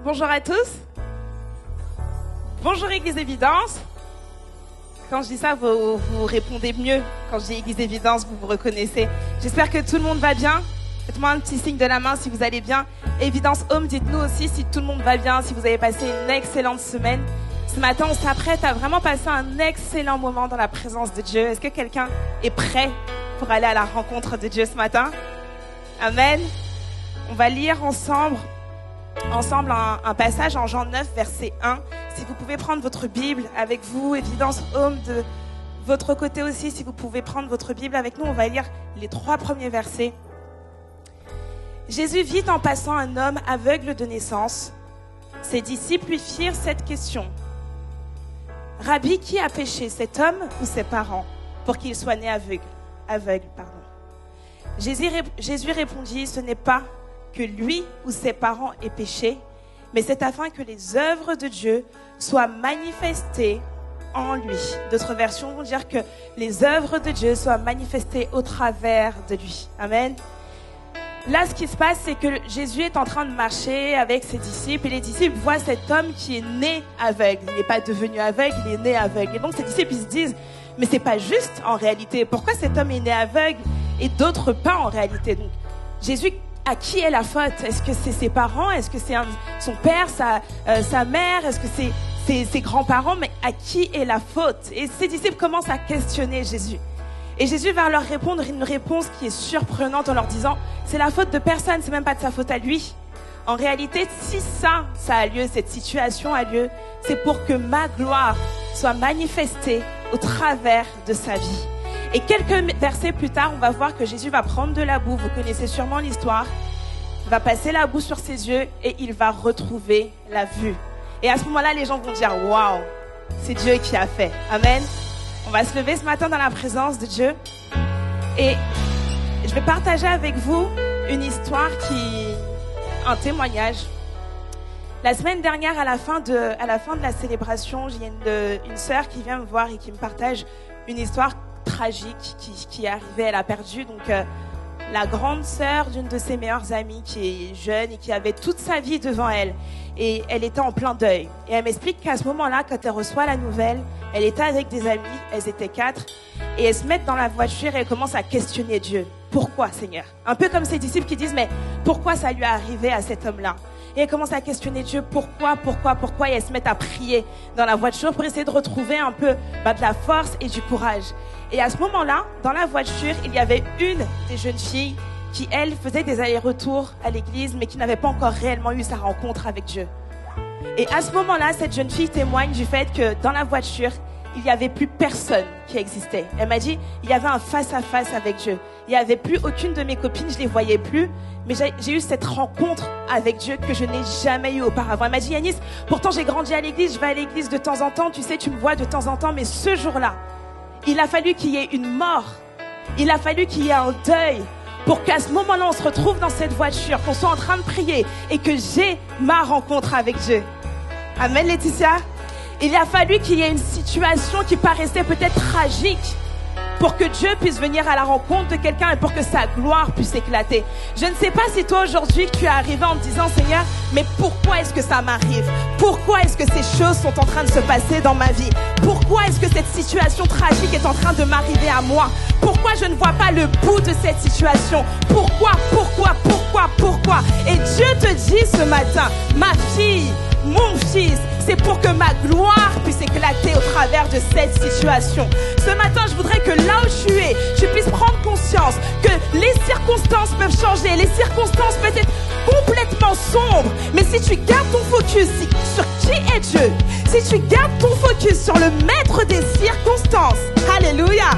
Bonjour à tous. Bonjour Église Évidence. Quand je dis ça, vous répondez mieux. Quand je dis Église Évidence, vous vous reconnaissez. J'espère que tout le monde va bien. Faites-moi un petit signe de la main si vous allez bien. Évidence Home, dites-nous aussi si tout le monde va bien, si vous avez passé une excellente semaine. Ce matin, on s'apprête à vraiment passer un excellent moment dans la présence de Dieu. Est-ce que quelqu'un est prêt pour aller à la rencontre de Dieu ce matin? Amen. On va lire ensemble un passage en Jean 9, verset 1. Si vous pouvez prendre votre Bible avec vous, Évidence Home de votre côté aussi, si vous pouvez prendre votre Bible avec nous, on va lire les 3 premiers versets. Jésus vit en passant un homme aveugle de naissance. Ses disciples lui firent cette question. Rabbi, qui a péché, cet homme ou ses parents, pour qu'il soit né aveugle. Jésus répondit, ce n'est pas que lui ou ses parents aient péché, mais c'est afin que les œuvres de Dieu soient manifestées en lui. D'autres versions vont dire que les œuvres de Dieu soient manifestées au travers de lui. Amen. Là, ce qui se passe, c'est que Jésus est en train de marcher avec ses disciples et les disciples voient cet homme qui est né aveugle. Il n'est pas devenu aveugle, il est né aveugle. Et donc, ces disciples, ils se disent, mais c'est pas juste en réalité. Pourquoi cet homme est né aveugle et d'autres pas en réalité? Donc, Jésus, à qui est la faute? Est-ce que c'est ses parents? Est-ce que c'est son père, sa mère? Est-ce que c'est ses grands-parents? Mais à qui est la faute? Et ses disciples commencent à questionner Jésus. Et Jésus va leur répondre une réponse qui est surprenante en leur disant, c'est la faute de personne, c'est même pas de sa faute à lui. En réalité, si ça a lieu, cette situation a lieu, c'est pour que ma gloire soit manifestée au travers de sa vie. Et quelques versets plus tard, on va voir que Jésus va prendre de la boue, vous connaissez sûrement l'histoire, il va passer la boue sur ses yeux et il va retrouver la vue. Et à ce moment-là, les gens vont dire, waouh, c'est Dieu qui a fait. Amen. On va se lever ce matin dans la présence de Dieu et je vais partager avec vous une histoire un témoignage. La semaine dernière, à la fin de la célébration, il y a une sœur qui vient me voir et qui me partage une histoire tragique qui est arrivée. Elle a perdu la grande sœur d'une de ses meilleures amies qui est jeune et qui avait toute sa vie devant elle. Et elle était en plein deuil. Et elle m'explique qu'à ce moment-là, quand elle reçoit la nouvelle, elle était avec des amis, elles étaient 4, et elles se mettent dans la voiture et elles commencent à questionner Dieu. Pourquoi, Seigneur? Un peu comme ces disciples qui disent, mais pourquoi ça lui est arrivé à cet homme-là? Et elles commencent à questionner Dieu, pourquoi? Et elles se mettent à prier dans la voiture pour essayer de retrouver un peu de la force et du courage. Et à ce moment-là, dans la voiture, il y avait une des jeunes filles qui, elle, faisait des allers-retours à l'église, mais qui n'avait pas encore réellement eu sa rencontre avec Dieu. Et à ce moment-là, cette jeune fille témoigne du fait que dans la voiture, il n'y avait plus personne qui existait. Elle m'a dit, il y avait un face-à-face avec Dieu. Il n'y avait plus aucune de mes copines, je ne les voyais plus. Mais j'ai eu cette rencontre avec Dieu que je n'ai jamais eue auparavant. Elle m'a dit, Yanis, pourtant j'ai grandi à l'église, je vais à l'église de temps en temps, tu sais, tu me vois de temps en temps, mais ce jour-là, il a fallu qu'il y ait une mort. Il a fallu qu'il y ait un deuil pour qu'à ce moment-là, on se retrouve dans cette voiture, qu'on soit en train de prier et que j'ai ma rencontre avec Dieu. Amen, Laetitia. Il a fallu qu'il y ait une situation qui paraissait peut-être tragique pour que Dieu puisse venir à la rencontre de quelqu'un et pour que sa gloire puisse éclater. Je ne sais pas si toi aujourd'hui tu es arrivé en me disant, Seigneur, mais pourquoi est-ce que ça m'arrive? Pourquoi est-ce que ces choses sont en train de se passer dans ma vie? Pourquoi est-ce que cette situation tragique est en train de m'arriver à moi? Pourquoi je ne vois pas le bout de cette situation? Pourquoi? Et Dieu te dit ce matin, ma fille, mon fils, c'est pour que ma gloire puisse éclater au travers de cette situation. Ce matin, je voudrais que là où tu puisses prendre conscience que les circonstances peuvent changer, les circonstances peuvent être complètement sombres, mais si tu gardes ton focus sur qui est Dieu, si tu gardes ton focus sur le maître des circonstances, alléluia,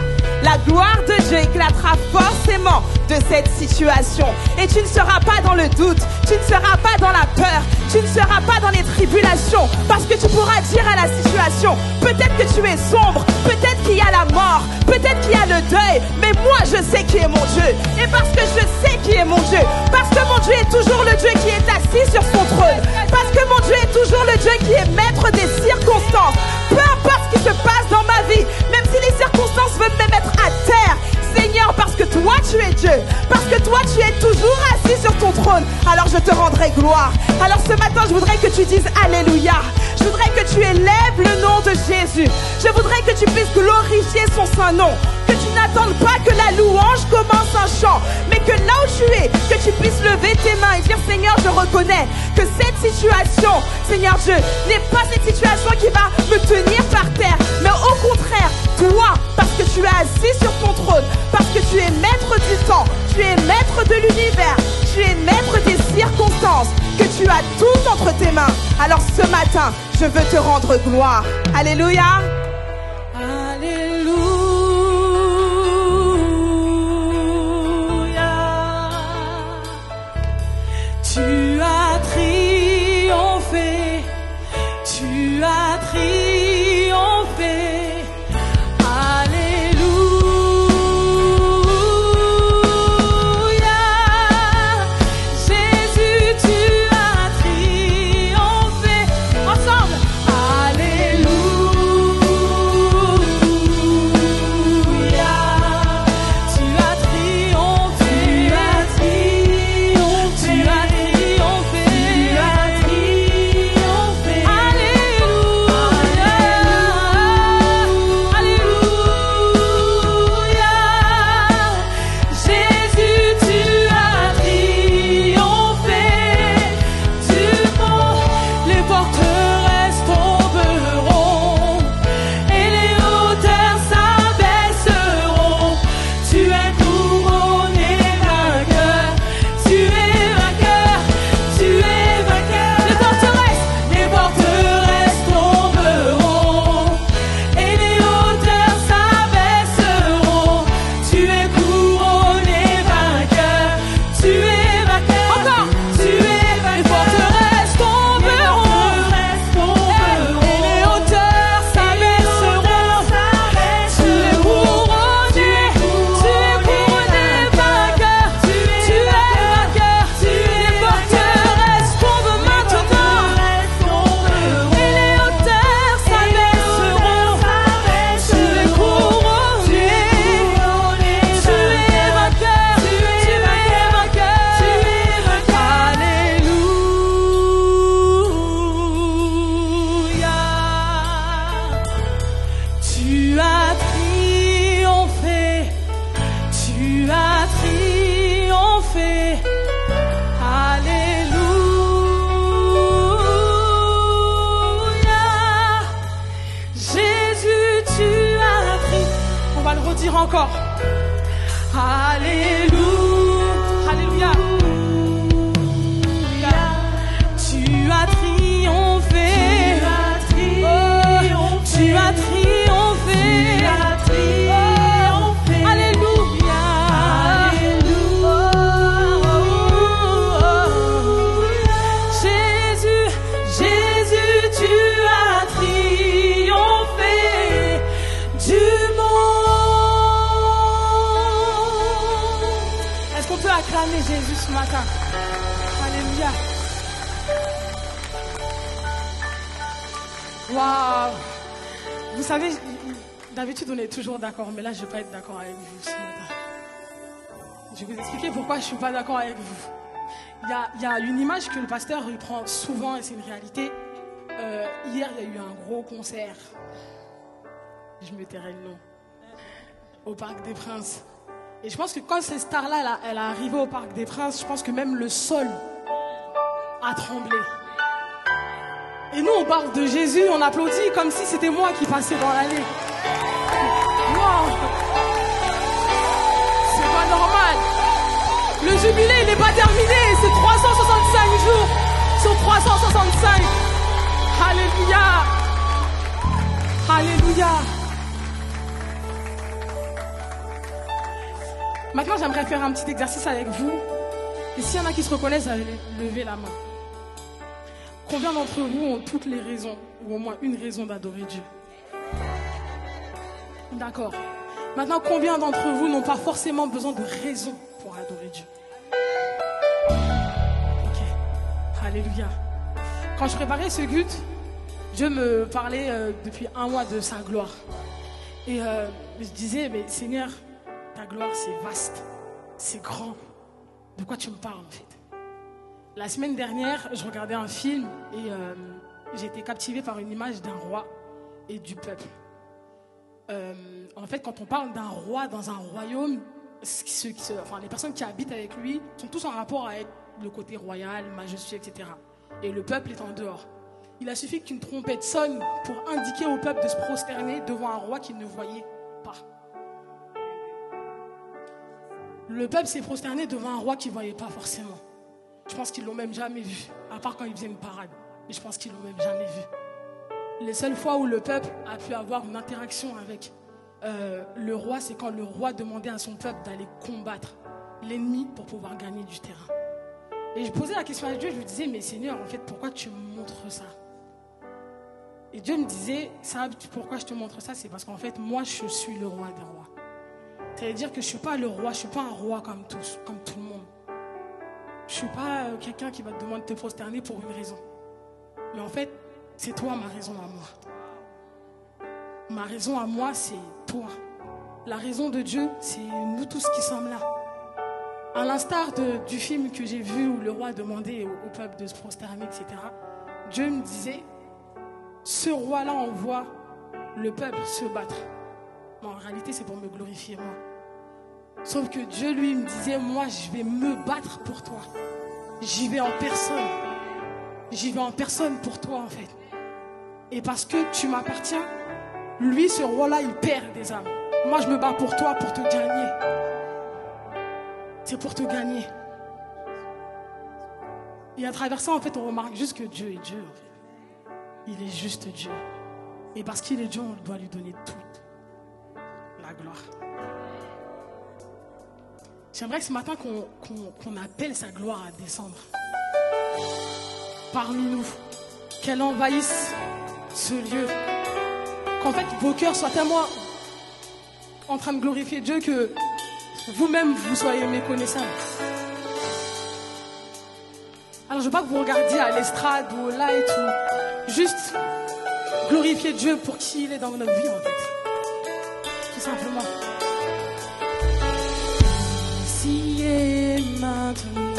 la gloire de Dieu éclatera forcément de cette situation. Et tu ne seras pas dans le doute, tu ne seras pas dans la peur, tu ne seras pas dans les tribulations, parce que tu pourras dire à la situation, peut-être que tu es sombre, peut-être qu'il y a la mort, peut-être qu'il y a le deuil, mais moi je sais qui est mon Dieu. Et parce que je sais qui est mon Dieu, parce que mon Dieu est toujours le Dieu qui est assis sur son trône, parce que mon Dieu est toujours le Dieu qui est maître des circonstances, peu importe ce qui se passe dans ma vie, même si les circonstances veulent me mettre à terre, Seigneur, parce que toi tu es Dieu, parce que toi tu es toujours assis sur ton trône, alors je te rendrai gloire. Alors ce matin je voudrais que tu dises Alléluia. Je voudrais que tu élèves le nom de Jésus. Je voudrais que tu puisses glorifier son saint nom. Que tu n'attendes pas que la louange commence un chant, mais que là où tu es, que tu puisses lever tes mains et dire Seigneur, je reconnais que cette situation, Seigneur Dieu, n'est pas cette situation qui va me tenir par terre, mais au contraire, toi, parce que tu es assis sur ton trône, parce que tu es maître du temps, tu es maître de l'univers, tu es maître des circonstances, que tu as tout entre tes mains. Alors ce matin, je veux te rendre gloire. Alléluia. Alléluia. Tu as triomphé. Tu as triomphé. Encore. Alléluia. Alléluia. Tu as triomphé. Tu as triomphé. Alléluia. Jésus, Jésus, tu as triomphé du monde. Est-ce qu'on peut acclamer Jésus ce matin? Alléluia. Waouh. Vous savez, d'habitude on est toujours d'accord, mais là je ne vais pas être d'accord avec vous ce matin. Je vais vous expliquer pourquoi je ne suis pas d'accord avec vous. Il y a une image que le pasteur il prend souvent et c'est une réalité. Hier il y a eu un gros concert. Je me tairai le nom. Au Parc des Princes. Et je pense que quand cette star-là, elle est arrivée au Parc des Princes, je pense que même le sol a tremblé. Et nous, on parle de Jésus, on applaudit comme si c'était moi qui passais dans l'allée. Wow. C'est pas normal. Le jubilé, il n'est pas terminé. C'est 365 jours sur 365. Alléluia. Alléluia. Maintenant, j'aimerais faire un petit exercice avec vous. Et s'il y en a qui se reconnaissent, levez la main. Combien d'entre vous ont toutes les raisons, ou au moins une raison d'adorer Dieu? D'accord. Maintenant, combien d'entre vous n'ont pas forcément besoin de raison pour adorer Dieu? Ok. Alléluia. Quand je préparais ce culte, Dieu me parlait depuis un mois de sa gloire. Et je disais, mais Seigneur, ta gloire c'est vaste. c'est grand. De quoi tu me parles en fait? La semaine dernière, je regardais un film et j'ai été captivée par une image d'un roi et du peuple. En fait, quand on parle d'un roi dans un royaume, les personnes qui habitent avec lui sont tous en rapport avec le côté royal, majestueux, etc. Et le peuple est en dehors. Il a suffi qu'une trompette sonne pour indiquer au peuple de se prosterner devant un roi qu'il ne voyait pas. Le peuple s'est prosterné devant un roi qu'il ne voyait pas forcément. Je pense qu'ils ne l'ont même jamais vu, à part quand il faisait une parade. Mais je pense qu'ils ne l'ont même jamais vu. Les seules fois où le peuple a pu avoir une interaction avec le roi, c'est quand le roi demandait à son peuple d'aller combattre l'ennemi pour pouvoir gagner du terrain. Et je posais la question à Dieu, je lui disais, mais Seigneur, en fait, pourquoi tu me montres ça? Et Dieu me disait, pourquoi je te montre ça? C'est parce qu'en fait, moi, je suis le roi des rois. C'est-à-dire que je ne suis pas le roi, je ne suis pas un roi comme tout le monde. Je ne suis pas quelqu'un qui va te demander de te prosterner pour une raison. Mais en fait, c'est toi ma raison à moi. Ma raison à moi, c'est toi. La raison de Dieu, c'est nous tous qui sommes là. À l'instar du film que j'ai vu où le roi demandait au peuple de se prosterner, etc., Dieu me disait, ce roi-là envoie le peuple se battre. Mais en réalité, c'est pour me glorifier moi. Sauf que Dieu, lui, me disait, moi, je vais me battre pour toi. J'y vais en personne. J'y vais en personne pour toi, en fait. Et parce que tu m'appartiens, lui, ce roi-là, il perd des âmes. Moi, je me bats pour toi, pour te gagner. C'est pour te gagner. Et à travers ça, en fait, on remarque juste que Dieu est Dieu, en fait. Il est juste Dieu. Et parce qu'il est Dieu, on doit lui donner toute la gloire. J'aimerais que ce matin qu'on appelle sa gloire à descendre parmi nous, qu'elle envahisse ce lieu, qu'en fait vos cœurs soient tellement en train de glorifier Dieu que vous-même vous soyez méconnaissables. Alors je veux pas que vous regardiez à l'estrade ou au light ou juste glorifier Dieu pour qui il est dans notre vie en fait, tout simplement. Ici et maintenant,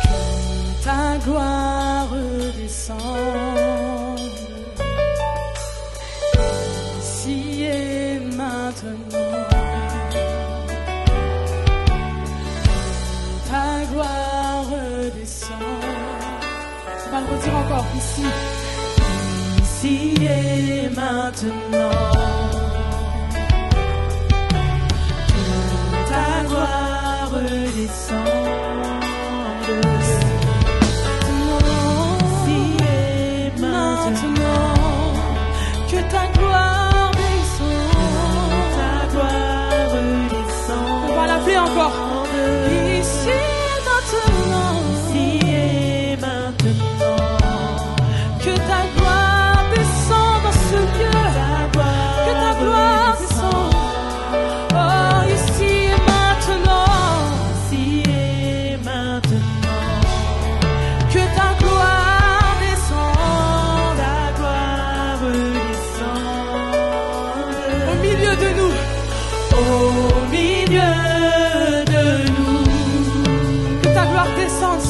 que ta gloire descende. Ici et maintenant, que ta gloire descende. On va le redire encore, ici et maintenant. Ta gloire descende, ici et maintenant, que ta gloire descende, ta gloire descende. On va l'appeler encore. Ici et maintenant, ici et maintenant, que ta gloire descende dans ce lieu, que ta gloire descende.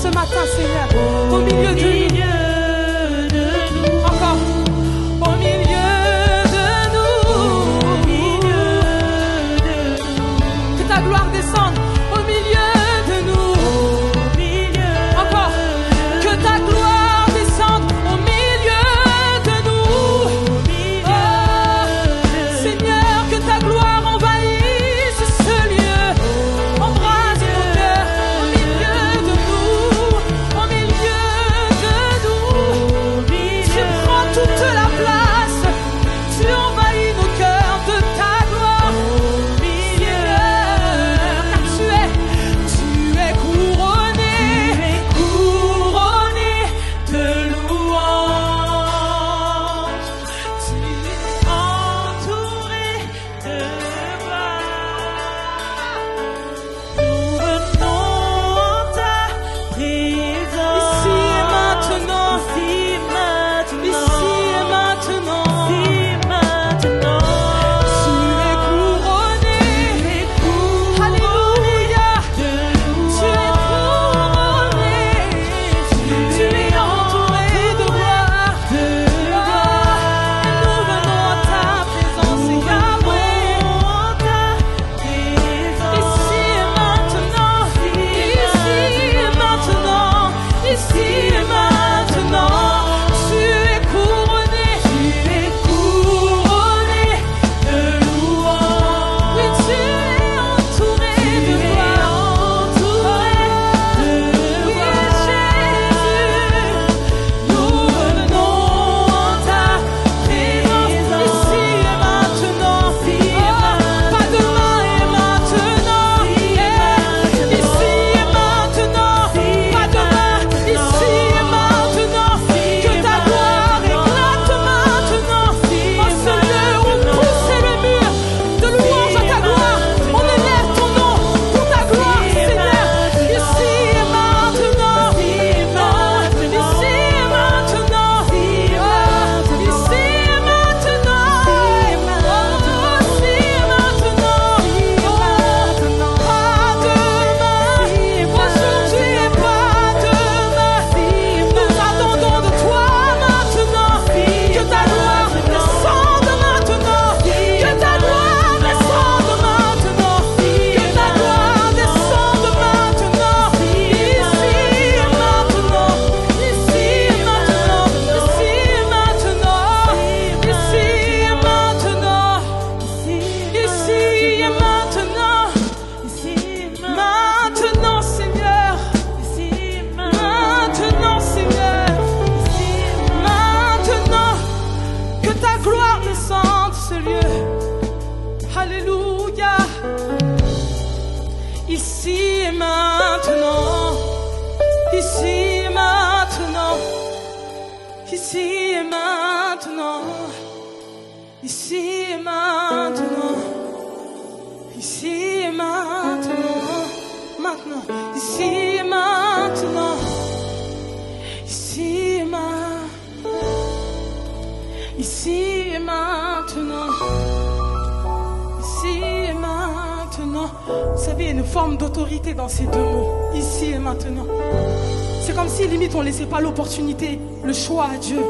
Ce matin, Seigneur, au milieu de nous, encore, au milieu de nous, que ta gloire descende, au milieu de nous, encore, que ta gloire descende, au milieu de nous, Seigneur, que ta gloire envahisse ce lieu, embrase nos cœurs, au milieu de nous. ce lieu. Alléluia. Ici et maintenant. Ici et maintenant. Ici et maintenant. Ici et maintenant. Ici et maintenant. Maintenant. Ici et maintenant. Ici et maintenant. Ici et maintenant. Ici et maintenant. Vous savez, il y a une forme d'autorité dans ces deux mots. Ici et maintenant. C'est comme si limite on ne laissait pas l'opportunité, le choix à Dieu.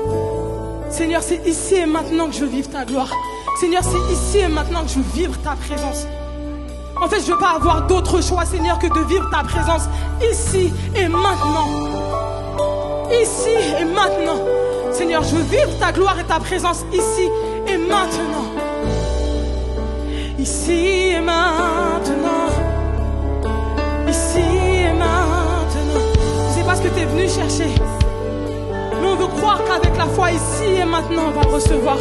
Seigneur, c'est ici et maintenant que je veux vivre ta gloire. Seigneur, c'est ici et maintenant que je veux vivre ta présence. En fait, je ne veux pas avoir d'autre choix, Seigneur, que de vivre ta présence ici et maintenant. Ici et maintenant. Seigneur, je veux vivre ta gloire et ta présence ici et maintenant. Ici et maintenant. Ici et maintenant. C'est pas ce que tu es venu chercher. Mais on veut croire qu'avec la foi, ici et maintenant, on va le recevoir.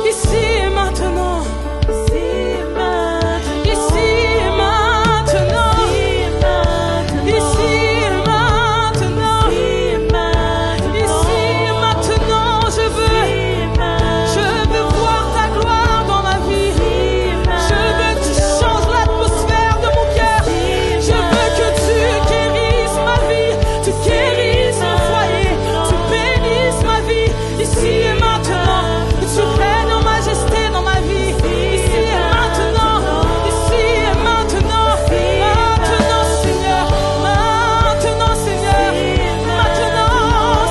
Ici et maintenant. Ici et maintenant. Ici et maintenant. Ici et maintenant. Ici et maintenant, je veux voir ta gloire dans ma vie. Je veux que tu changes l'atmosphère de mon cœur. Je veux que tu guérisses ma vie. Tu guérisses mon foyer. Tu bénisses ma vie. Ici et maintenant. Que tu règnes en majesté dans ma vie. Ici et maintenant. Ici et maintenant. Maintenant, Seigneur. Maintenant, Seigneur. Maintenant,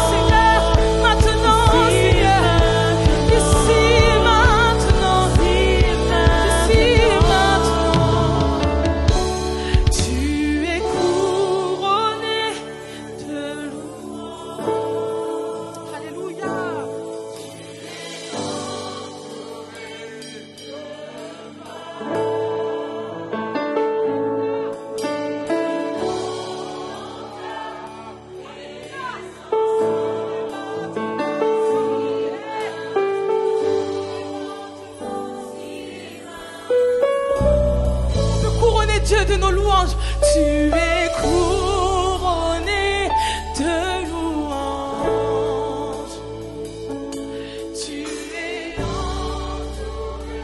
Seigneur. Maintenant, Seigneur. Ici et maintenant. Ici et maintenant. Tu es couronné de louanges. Alléluia. On peut couronner Dieu de nos louanges. Tu es couronné de louanges. Tu es entouré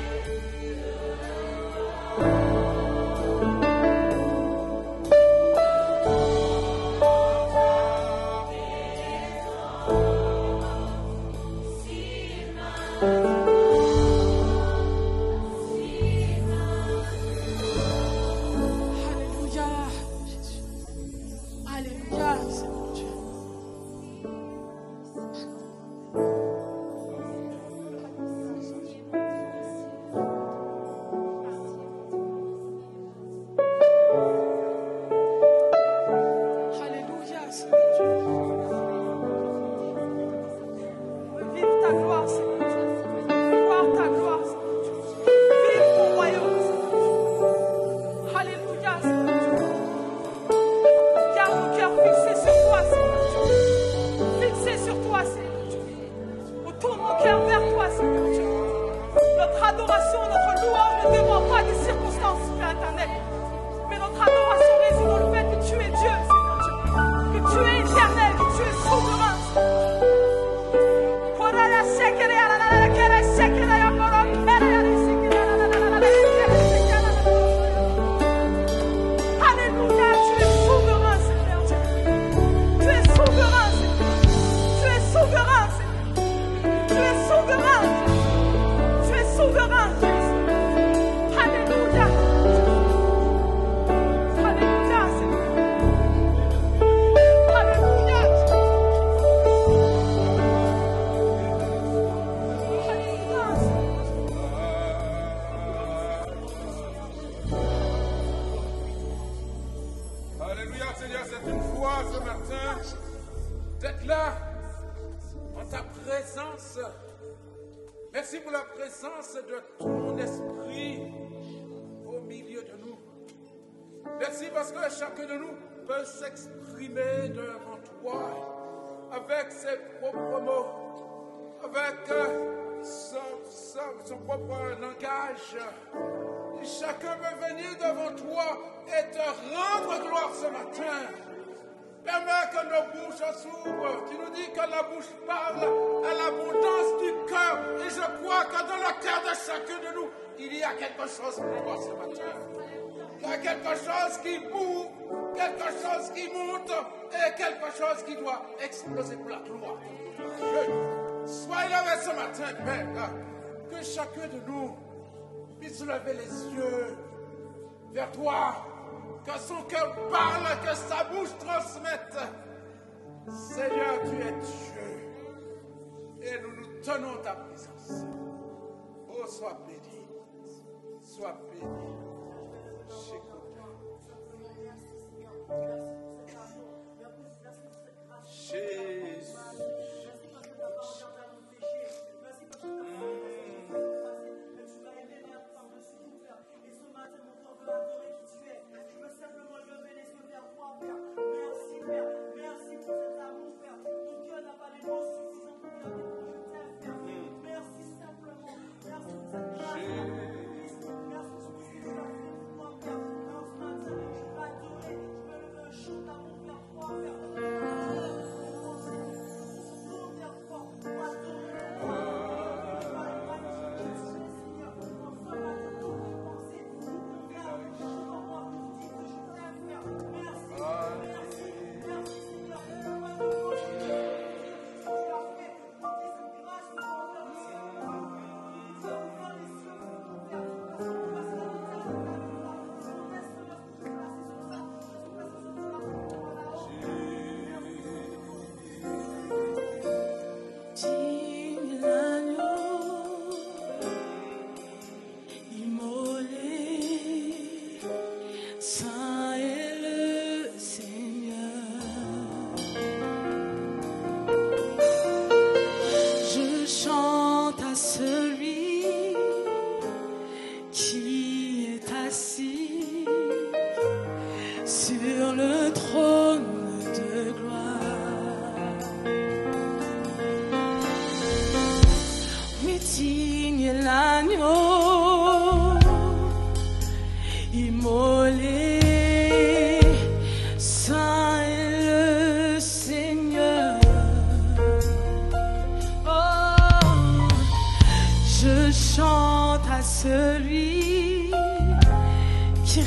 Alléluia. Jésus. Alléluia, Seigneur Dieu. Alléluia, Seigneur Dieu. Vive ta gloire, Seigneur Dieu. Voir ta gloire, Seigneur Dieu. Vive ton royaume, Seigneur Dieu. Alléluia, Seigneur Dieu. Garde nos cœurs fixés sur toi, Seigneur Dieu. Fixés sur toi, Seigneur Dieu. On tourne nos cœurs vers toi, Seigneur Dieu. Notre adoration, notre louange ne dépend pas des circonstances, Père éternel. Mais notre adoration réside dans le fait que tu es Dieu, Seigneur Dieu. Que tu es éternel, que tu es souverain, Seigneur Dieu. Alléluia, tu es souverain, Seigneur Dieu. Tu es souverain, Seigneur. Tu es souverain, Seigneur. Tu es souverain. Tu es souverain, Jésus. Alléluia. Alléluia, Seigneur. Alléluia. Alléluia, Seigneur, c'est une foi ce matin d'être là en ta présence. Merci pour la présence de ton esprit au milieu de nous. Merci parce que chacun de nous peut s'exprimer devant toi avec ses propres mots, avec sa son propre langage. Chacun veut venir devant toi et te rendre gloire ce matin. Permets que nos bouches s'ouvrent. Tu nous dis que la bouche parle à l'abondance du cœur. Et je crois que dans le cœur de chacun de nous, il y a quelque chose pour toi ce matin. Il y a quelque chose qui bouge, quelque chose qui monte et quelque chose qui doit exploser pour la gloire de Dieu. Sois élevé ce matin, Père, que chacun de nous puisse lever les yeux vers toi, que son cœur parle, que sa bouche transmette. Seigneur, tu es Dieu et nous nous tenons ta présence. Oh, sois béni, sois béni. Jésus.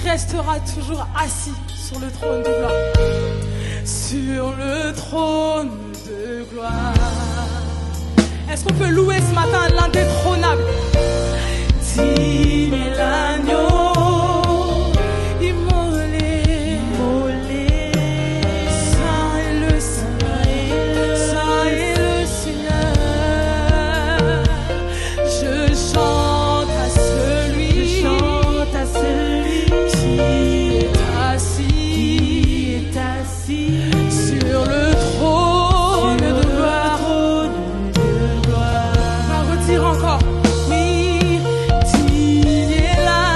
Restera toujours assis sur le trône de gloire. Sur le trône de gloire. Est-ce qu'on peut louer ce matin l'indétrônable? Digne est l'agneau, immolé, saint est le Seigneur, saint est le Seigneur. Je chante à celui qui est assis sur le trône de gloire. On va redire encore. Oui, digne est l'agneau.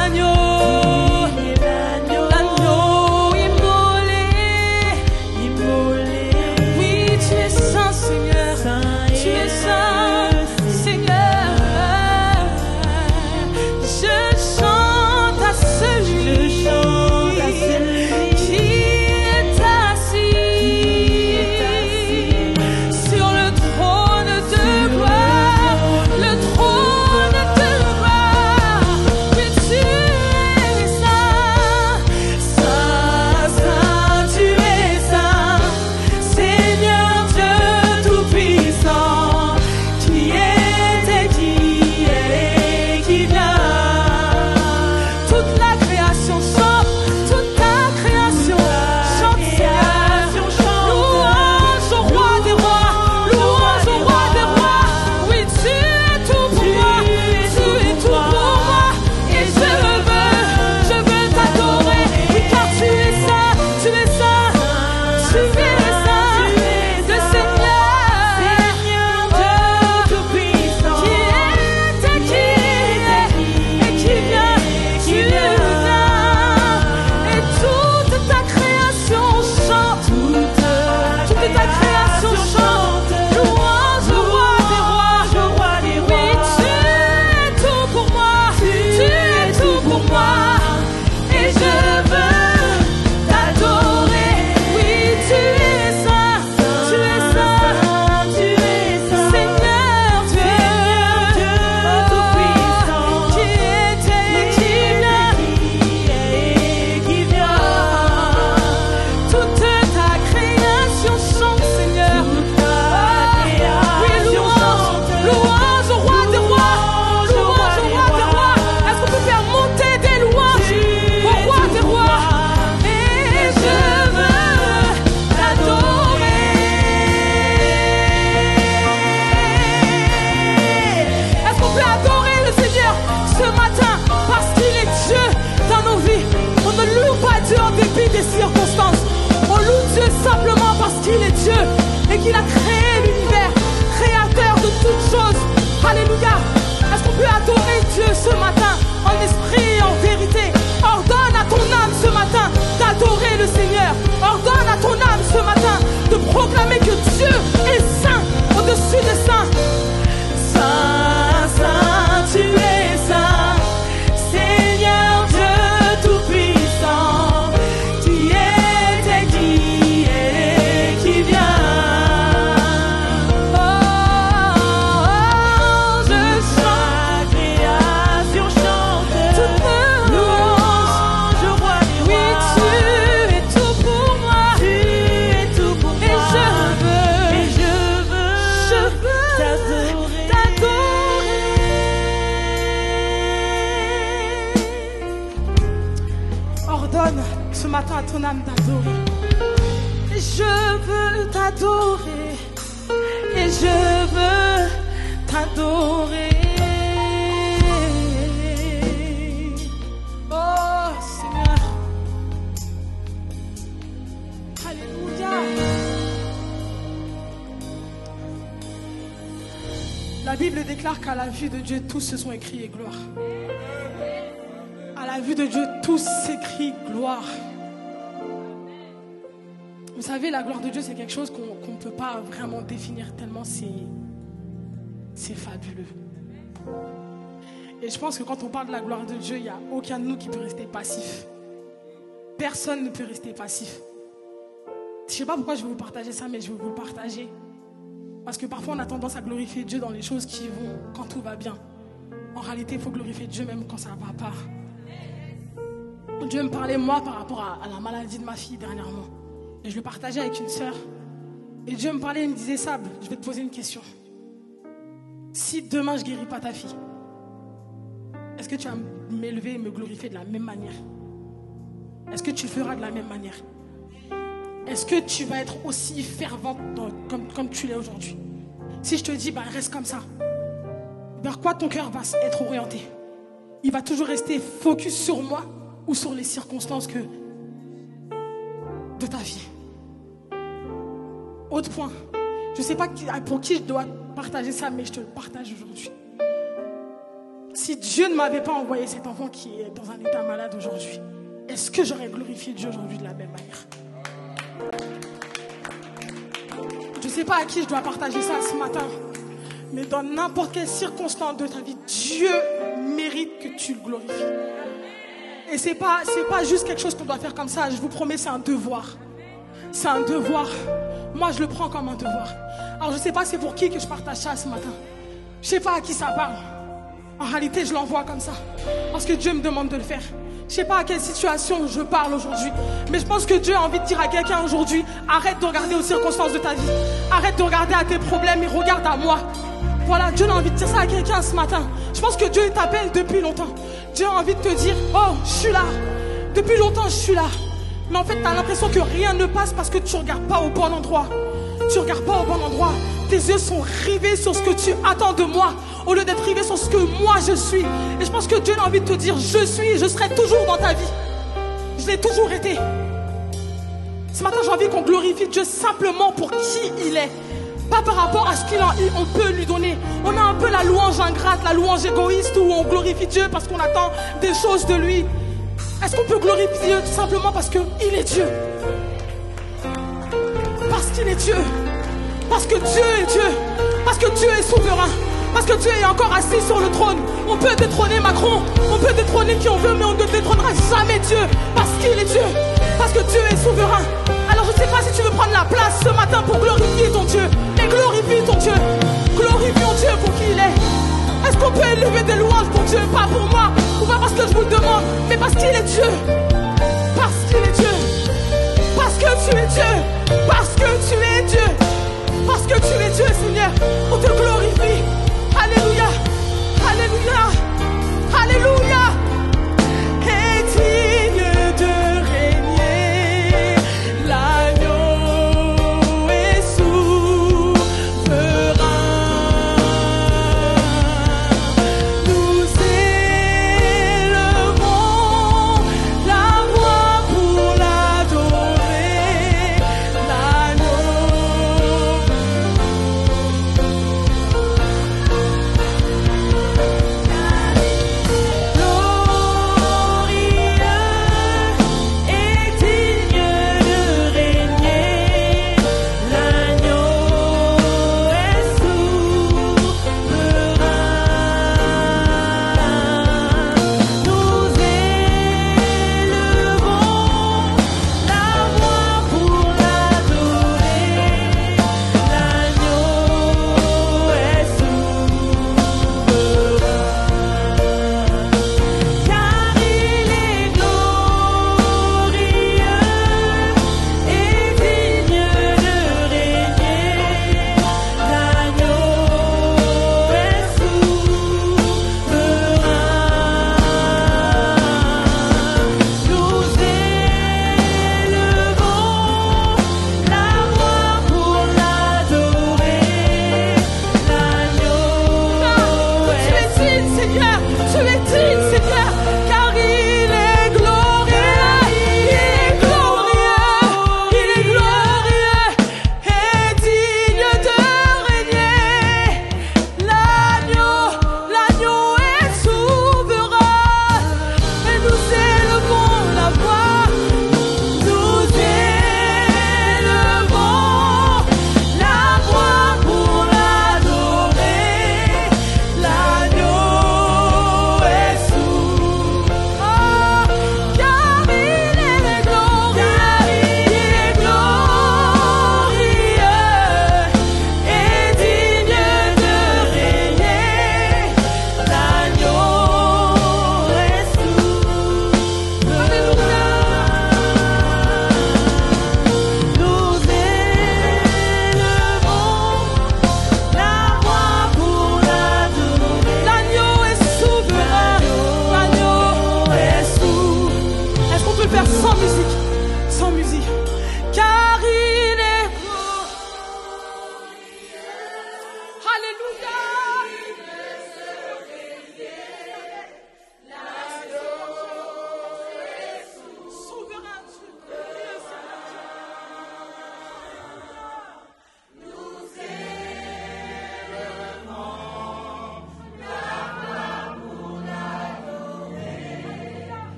qu'il a créé l'univers, créateur de toutes choses. Alléluia. Est-ce qu'on peut adorer Dieu ce matin en esprit et en vérité? Ordonne à ton âme ce matin d'adorer le Seigneur. Ordonne à ton âme ce matin de proclamer que Dieu est saint au-dessus des saints. Saint, saint, tu es saint, Seigneur Dieu tout-puissant. Qui est et qui vient. Ce matin à ton âme d'adorer. Je veux t'adorer et je veux t'adorer. Oh Seigneur, alléluia. La Bible déclare qu'à la vue de Dieu tous se sont écrits et gloire. À la vue de Dieu tous s'écrit gloire. Vous savez, la gloire de Dieu, c'est quelque chose qu'on ne peut pas vraiment définir tellement c'est fabuleux. Et je pense que quand on parle de la gloire de Dieu, il n'y a aucun de nous qui peut rester passif. Personne ne peut rester passif. Je ne sais pas pourquoi je vais vous partager ça, mais je vais vous le partager. Parce que parfois, on a tendance à glorifier Dieu dans les choses qui vont quand tout va bien. En réalité, il faut glorifier Dieu même quand ça ne va pas. Dieu me parlait, moi, par rapport à la maladie de ma fille dernièrement. Et je le partageais avec une sœur. Et Dieu me parlait, il me disait, Sab, je vais te poser une question. Si demain je ne guéris pas ta fille, est-ce que tu vas m'élever et me glorifier de la même manière? Est-ce que tu le feras de la même manière? Est-ce que tu vas être aussi fervente comme tu l'es aujourd'hui? Si je te dis, reste comme ça, vers quoi ton cœur va être orienté? Il va toujours rester focus sur moi ou sur les circonstances de ta vie? Autre point, je ne sais pas pour qui je dois partager ça, mais je te le partage aujourd'hui. Si Dieu ne m'avait pas envoyé cet enfant qui est dans un état malade aujourd'hui, est-ce que j'aurais glorifié Dieu aujourd'hui de la même manière? Je ne sais pas à qui je dois partager ça ce matin, mais dans n'importe quelle circonstance de ta vie, Dieu mérite que tu le glorifies. Et c'est pas juste quelque chose qu'on doit faire comme ça. Je vous promets, c'est un devoir. C'est un devoir. Moi, je le prends comme un devoir. Alors, je ne sais pas c'est pour qui que je partage ça ce matin. Je ne sais pas à qui ça parle. En réalité, je l'envoie comme ça. Parce que Dieu me demande de le faire. Je ne sais pas à quelle situation je parle aujourd'hui. Mais je pense que Dieu a envie de dire à quelqu'un aujourd'hui, arrête de regarder aux circonstances de ta vie. Arrête de regarder à tes problèmes et regarde à moi. Voilà, Dieu a envie de dire ça à quelqu'un ce matin. Je pense que Dieu t'appelle depuis longtemps. Dieu a envie de te dire, oh, je suis là. Depuis longtemps, je suis là. Mais en fait, tu as l'impression que rien ne passe parce que tu ne regardes pas au bon endroit. Tu ne regardes pas au bon endroit. Tes yeux sont rivés sur ce que tu attends de moi, au lieu d'être rivés sur ce que moi je suis. Et je pense que Dieu a envie de te dire, je suis et je serai toujours dans ta vie. Je l'ai toujours été. Ce matin, j'ai envie qu'on glorifie Dieu simplement pour qui il est. Pas par rapport à ce qu'on peut lui donner. On a un peu la louange ingrate, la louange égoïste où on glorifie Dieu parce qu'on attend des choses de lui. Est-ce qu'on peut glorifier Dieu tout simplement parce qu'il est Dieu? Parce qu'il est Dieu. Parce que Dieu est Dieu. Parce que Dieu est souverain. Parce que Dieu est encore assis sur le trône. On peut détrôner Macron, on peut détrôner qui on veut, mais on ne détrônera jamais Dieu. Parce qu'il est Dieu. Parce que Dieu est souverain. Alors je ne sais pas si tu veux prendre la place ce matin pour glorifier ton Dieu. Mais glorifie ton Dieu. Glorifions Dieu pour qui il est. Est-ce qu'on peut élever des louanges pour Dieu? Pas pour moi, ou pas parce que je vous le demande, mais parce qu'il est Dieu. Parce qu'il est Dieu. Parce que tu es Dieu. Parce que tu es Dieu. Parce que tu es Dieu, Seigneur. On te glorifie. Alléluia. Alléluia. Alléluia. Et digne de régner, l'agneau est souverain.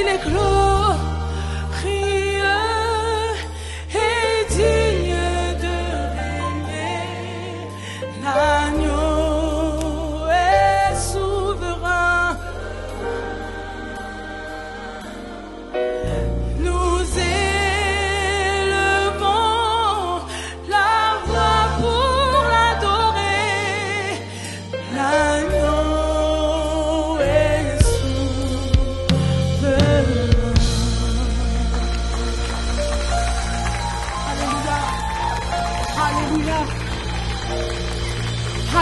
est glorieux et digne de régner. L'agneau est souverain. Nous élevons la voix pour l'adorer. L'agneau est souverain.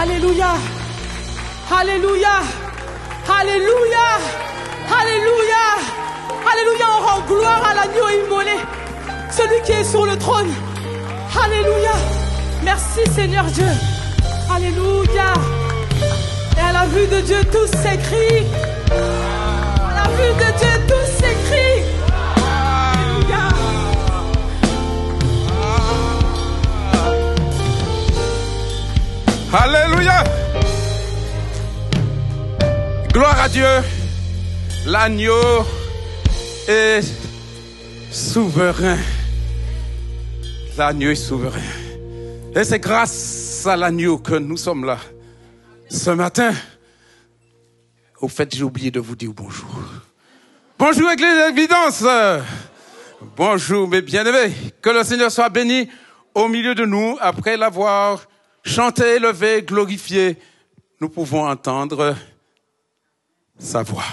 Alléluia. Alléluia. Alléluia. Alléluia. Alléluia. Alléluia. On rend gloire à l'agneau immolé, celui qui est sur le trône. Alléluia. Merci Seigneur Dieu. Alléluia. Et à la vue de Dieu, tout s'écrit. À la vue de Dieu, tout s'écrit. Alléluia. Alléluia. Gloire à Dieu. L'agneau est souverain. L'agneau est souverain. Et c'est grâce à l'agneau que nous sommes là ce matin. Au fait, j'ai oublié de vous dire bonjour. Bonjour Église Évidence. Bonjour mes bien-aimés. Que le Seigneur soit béni au milieu de nous. Après l'avoir chanté, élevé, glorifié, nous pouvons entendre sa voix.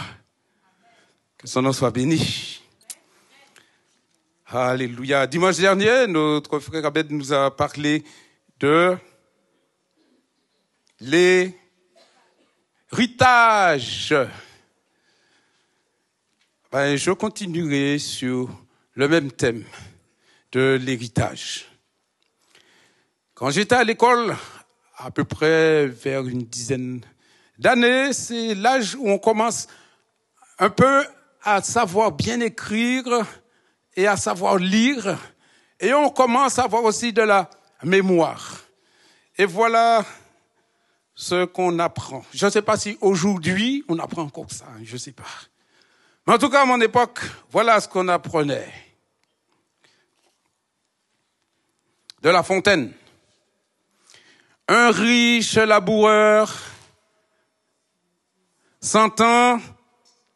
Que son nom soit béni. Alléluia. Dimanche dernier, notre frère Abed nous a parlé de l'héritage. Je continuerai sur le même thème de l'héritage. Quand j'étais à l'école, à peu près vers une dizaine d'années, c'est l'âge où on commence un peu à savoir bien écrire et à savoir lire. Et on commence à avoir aussi de la mémoire. Et voilà ce qu'on apprend. Je ne sais pas si aujourd'hui, on apprend encore ça, je ne sais pas. Mais en tout cas, à mon époque, voilà ce qu'on apprenait. De La Fontaine. Un riche laboureur, sentant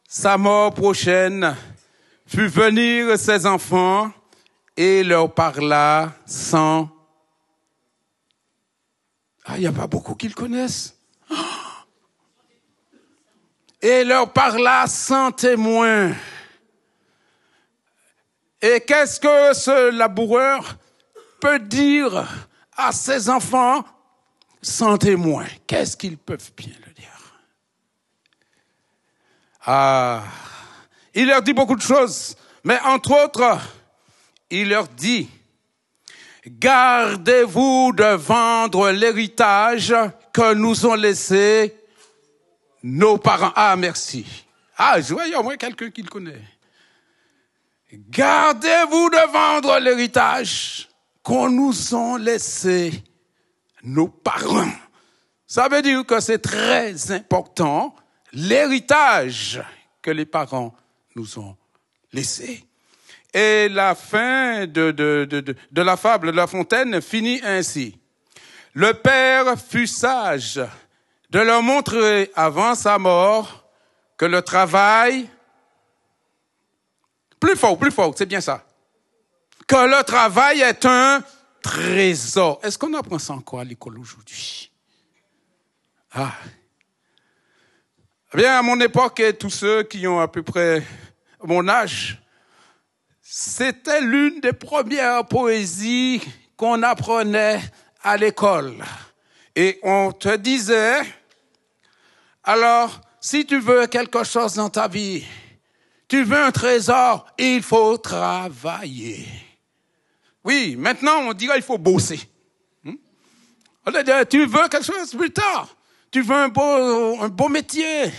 sa mort prochaine, fut venir ses enfants et leur parla sans... Ah, il n'y a pas beaucoup qui le connaissent. Et leur parla sans témoin. Et qu'est-ce que ce laboureur peut dire à ses enfants sans témoin? Qu'est-ce qu'ils peuvent bien le dire? Ah, il leur dit beaucoup de choses, mais entre autres, il leur dit, gardez-vous de vendre l'héritage que nous ont laissé nos parents. Ah, merci. Ah, je vois, il y a au moins quelqu'un qui le connaît. Gardez-vous de vendre l'héritage qu'on nous ont laissé nos parents. Ça veut dire que c'est très important, l'héritage que les parents nous ont laissé. Et la fin de la fable de La Fontaine finit ainsi. Le père fut sage de leur montrer avant sa mort que le travail... Plus fort, c'est bien ça. Que le travail est un trésor. Est-ce qu'on apprend ça encore à l'école aujourd'hui? Ah. Eh bien, à mon époque, et tous ceux qui ont à peu près mon âge, c'était l'une des premières poésies qu'on apprenait à l'école. Et on te disait, alors, si tu veux quelque chose dans ta vie, tu veux un trésor, il faut travailler. Oui, maintenant, on dirait qu'il faut bosser. Tu veux quelque chose plus tard. Tu veux un beau métier.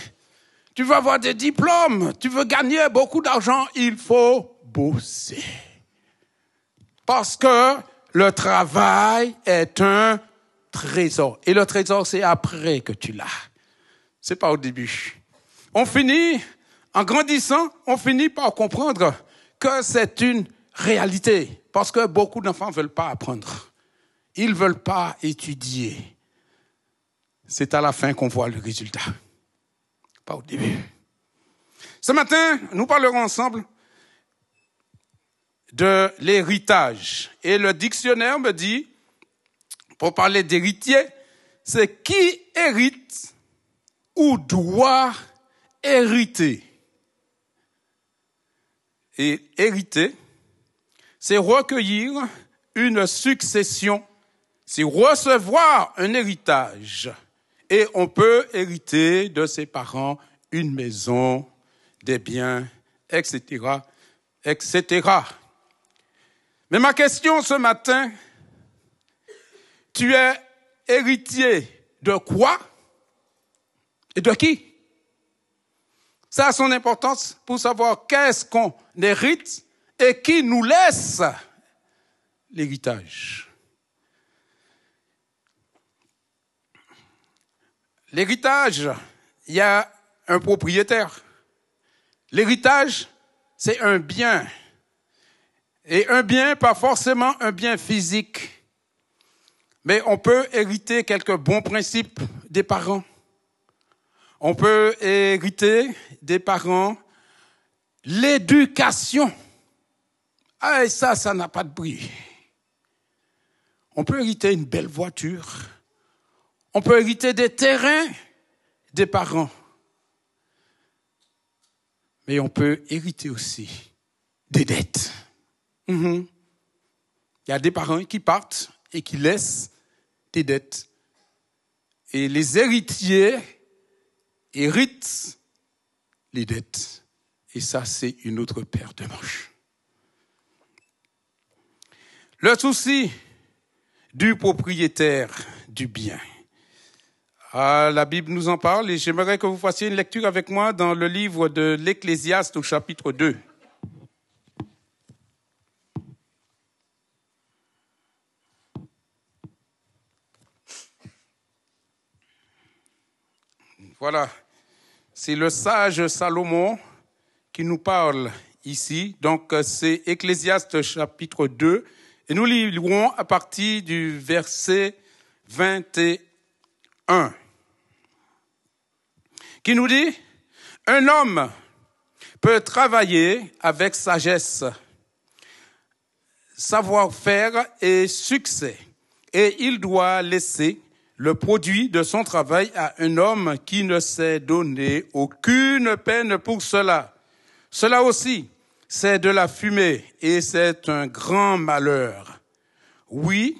Tu veux avoir des diplômes. Tu veux gagner beaucoup d'argent. Il faut bosser. Parce que le travail est un trésor. Et le trésor, c'est après que tu l'as. C'est pas au début. On finit en grandissant, on finit par comprendre que c'est une réalité. Parce que beaucoup d'enfants ne veulent pas apprendre. Ils ne veulent pas étudier. C'est à la fin qu'on voit le résultat. Pas au début. Ce matin, nous parlerons ensemble de l'héritage. Et le dictionnaire me dit, pour parler d'héritier, c'est qui hérite ou doit hériter. Et hériter, c'est recueillir une succession, c'est recevoir un héritage. Et on peut hériter de ses parents une maison, des biens, etc., etc. Mais ma question ce matin, tu es héritier de quoi et de qui? Ça a son importance pour savoir qu'est-ce qu'on hérite et qui nous laisse l'héritage. L'héritage, il y a un propriétaire. L'héritage, c'est un bien. Et un bien, pas forcément un bien physique. Mais on peut hériter quelques bons principes des parents. On peut hériter des parents l'éducation. Ah, et ça n'a pas de prix. On peut hériter une belle voiture. On peut hériter des terrains des parents. Mais on peut hériter aussi des dettes. Il y a des parents qui partent et qui laissent des dettes. Et les héritiers héritent les dettes. Et ça, c'est une autre paire de manches. Le souci du propriétaire du bien. La Bible nous en parle et j'aimerais que vous fassiez une lecture avec moi dans le livre de l'Ecclésiaste au chapitre 2. Voilà, c'est le sage Salomon qui nous parle ici. Donc, c'est Ecclésiaste chapitre 2. Et nous lirons à partir du verset 21, qui nous dit « Un homme peut travailler avec sagesse, savoir-faire et succès, et il doit laisser le produit de son travail à un homme qui ne s'est donné aucune peine pour cela. Cela aussi, c'est de la fumée et c'est un grand malheur. Oui,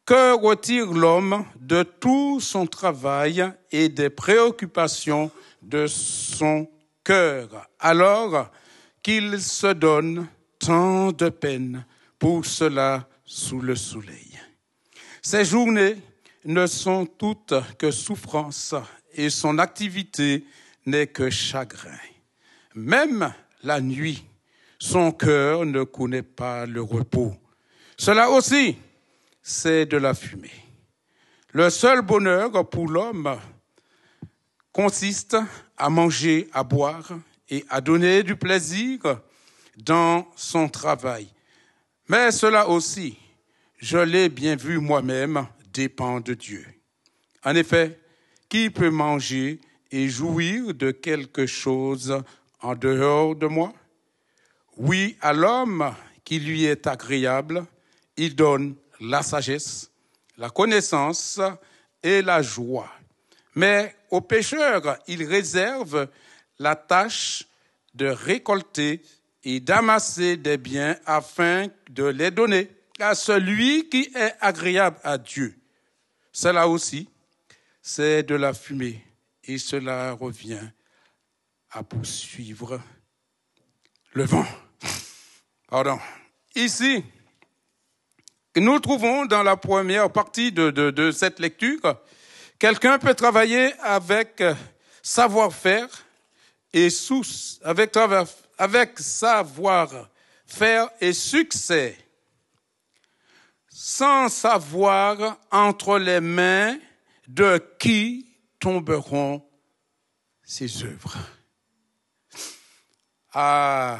que retire l'homme de tout son travail et des préoccupations de son cœur, alors qu'il se donne tant de peine pour cela sous le soleil. Ces journées ne sont toutes que souffrance et son activité n'est que chagrin. Même la nuit, son cœur ne connaît pas le repos. Cela aussi, c'est de la fumée. Le seul bonheur pour l'homme consiste à manger, à boire et à donner du plaisir dans son travail. Mais cela aussi, je l'ai bien vu moi-même, dépend de Dieu. En effet, qui peut manger et jouir de quelque chose en dehors de moi? Oui, à l'homme qui lui est agréable, il donne la sagesse, la connaissance et la joie. Mais aux pécheurs, il réserve la tâche de récolter et d'amasser des biens afin de les donner à celui qui est agréable à Dieu. Cela aussi, c'est de la fumée et cela revient à poursuivre le vent. Pardon. Ici, nous trouvons dans la première partie de cette lecture, quelqu'un peut travailler avec savoir-faire et avec savoir-faire et succès, sans savoir entre les mains de qui tomberont ses œuvres. On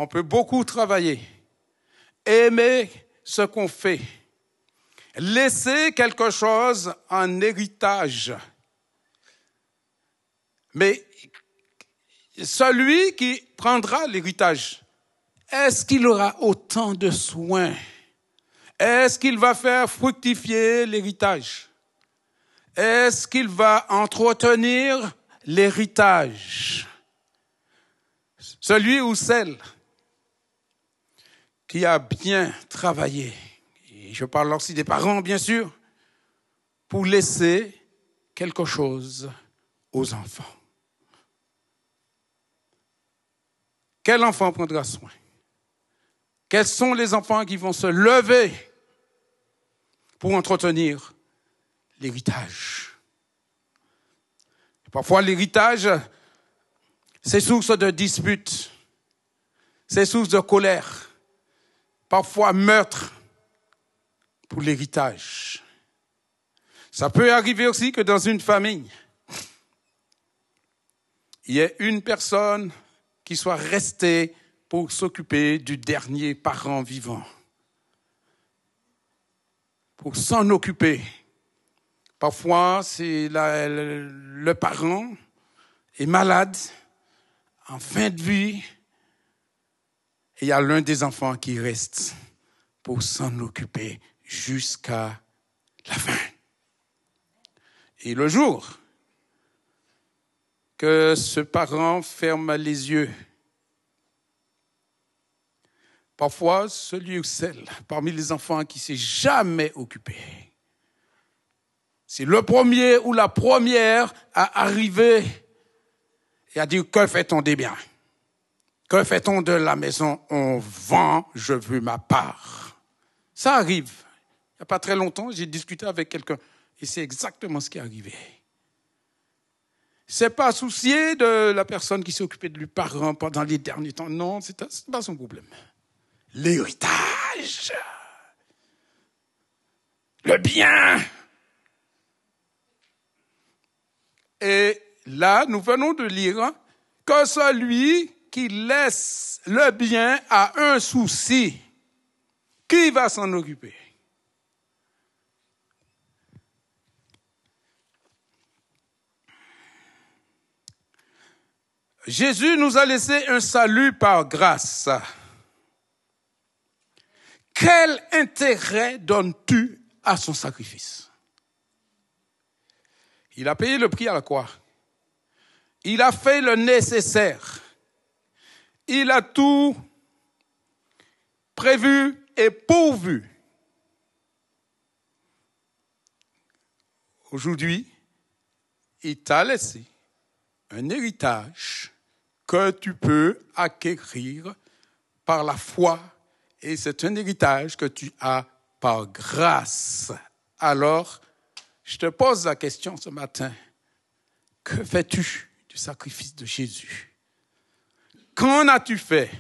peut beaucoup travailler, aimer ce qu'on fait, laisser quelque chose en héritage. Mais celui qui prendra l'héritage, est-ce qu'il aura autant de soins? Est-ce qu'il va faire fructifier l'héritage? Est-ce qu'il va entretenir l'héritage? Celui ou celle qui a bien travaillé, et je parle aussi des parents bien sûr, pour laisser quelque chose aux enfants. Quel enfant prendra soin? Quels sont les enfants qui vont se lever pour entretenir l'héritage? Parfois, l'héritage, c'est source de disputes, c'est source de colère, parfois meurtre pour l'héritage. Ça peut arriver aussi que dans une famille, il y ait une personne qui soit restée pour s'occuper du dernier parent vivant, pour s'en occuper. Parfois, c'est le parent est malade, en fin de vie, et il y a l'un des enfants qui reste pour s'en occuper jusqu'à la fin. Et le jour que ce parent ferme les yeux, parfois celui ou celle parmi les enfants qui ne s'est jamais occupé, c'est le premier ou la première à arriver et à dire « Que fait-on des biens? Que fait-on de la maison? On vend, je veux ma part. » Ça arrive. Il n'y a pas très longtemps, j'ai discuté avec quelqu'un et c'est exactement ce qui est arrivé. C'est pas soucier de la personne qui s'est occupée de lui parent pendant les derniers temps. Non, c'est pas son problème. L'héritage. Le bien. Et là, nous venons de lire que celui qui laisse le bien a un souci. Qui va s'en occuper? Jésus nous a laissé un salut par grâce. Quel intérêt donnes-tu à son sacrifice? Il a payé le prix à la croix. Il a fait le nécessaire. Il a tout prévu et pourvu. Aujourd'hui, il t'a laissé un héritage que tu peux acquérir par la foi. Et c'est un héritage que tu as par grâce. Alors, je te pose la question ce matin. Que fais-tu du sacrifice de Jésus? Qu'en as-tu fait?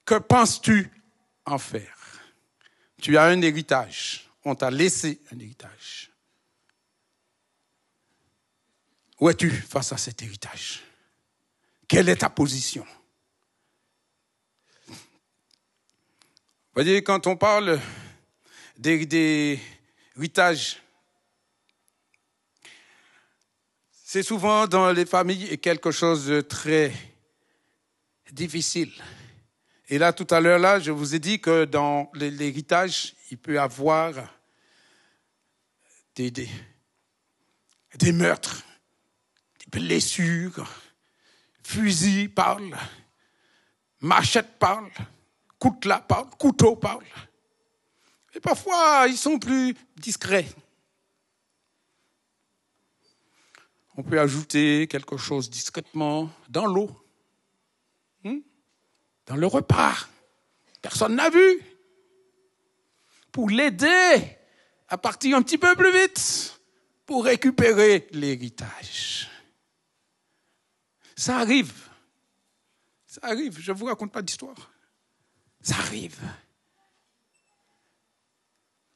Que penses-tu en faire? Tu as un héritage. On t'a laissé un héritage. Où es-tu face à cet héritage? Quelle est ta position? Vous voyez, quand on parle d'héritage, c'est souvent dans les familles quelque chose de très difficile. Et là, tout à l'heure, là, je vous ai dit que dans l'héritage, il peut y avoir des meurtres, des blessures, fusil parle, machette parle, coutelas parle, couteau parle. Et parfois, ils sont plus discrets. On peut ajouter quelque chose discrètement dans l'eau, dans le repas. Personne n'a vu. Pour l'aider à partir un petit peu plus vite, pour récupérer l'héritage. Ça arrive. Ça arrive. Je ne vous raconte pas d'histoire. Ça arrive.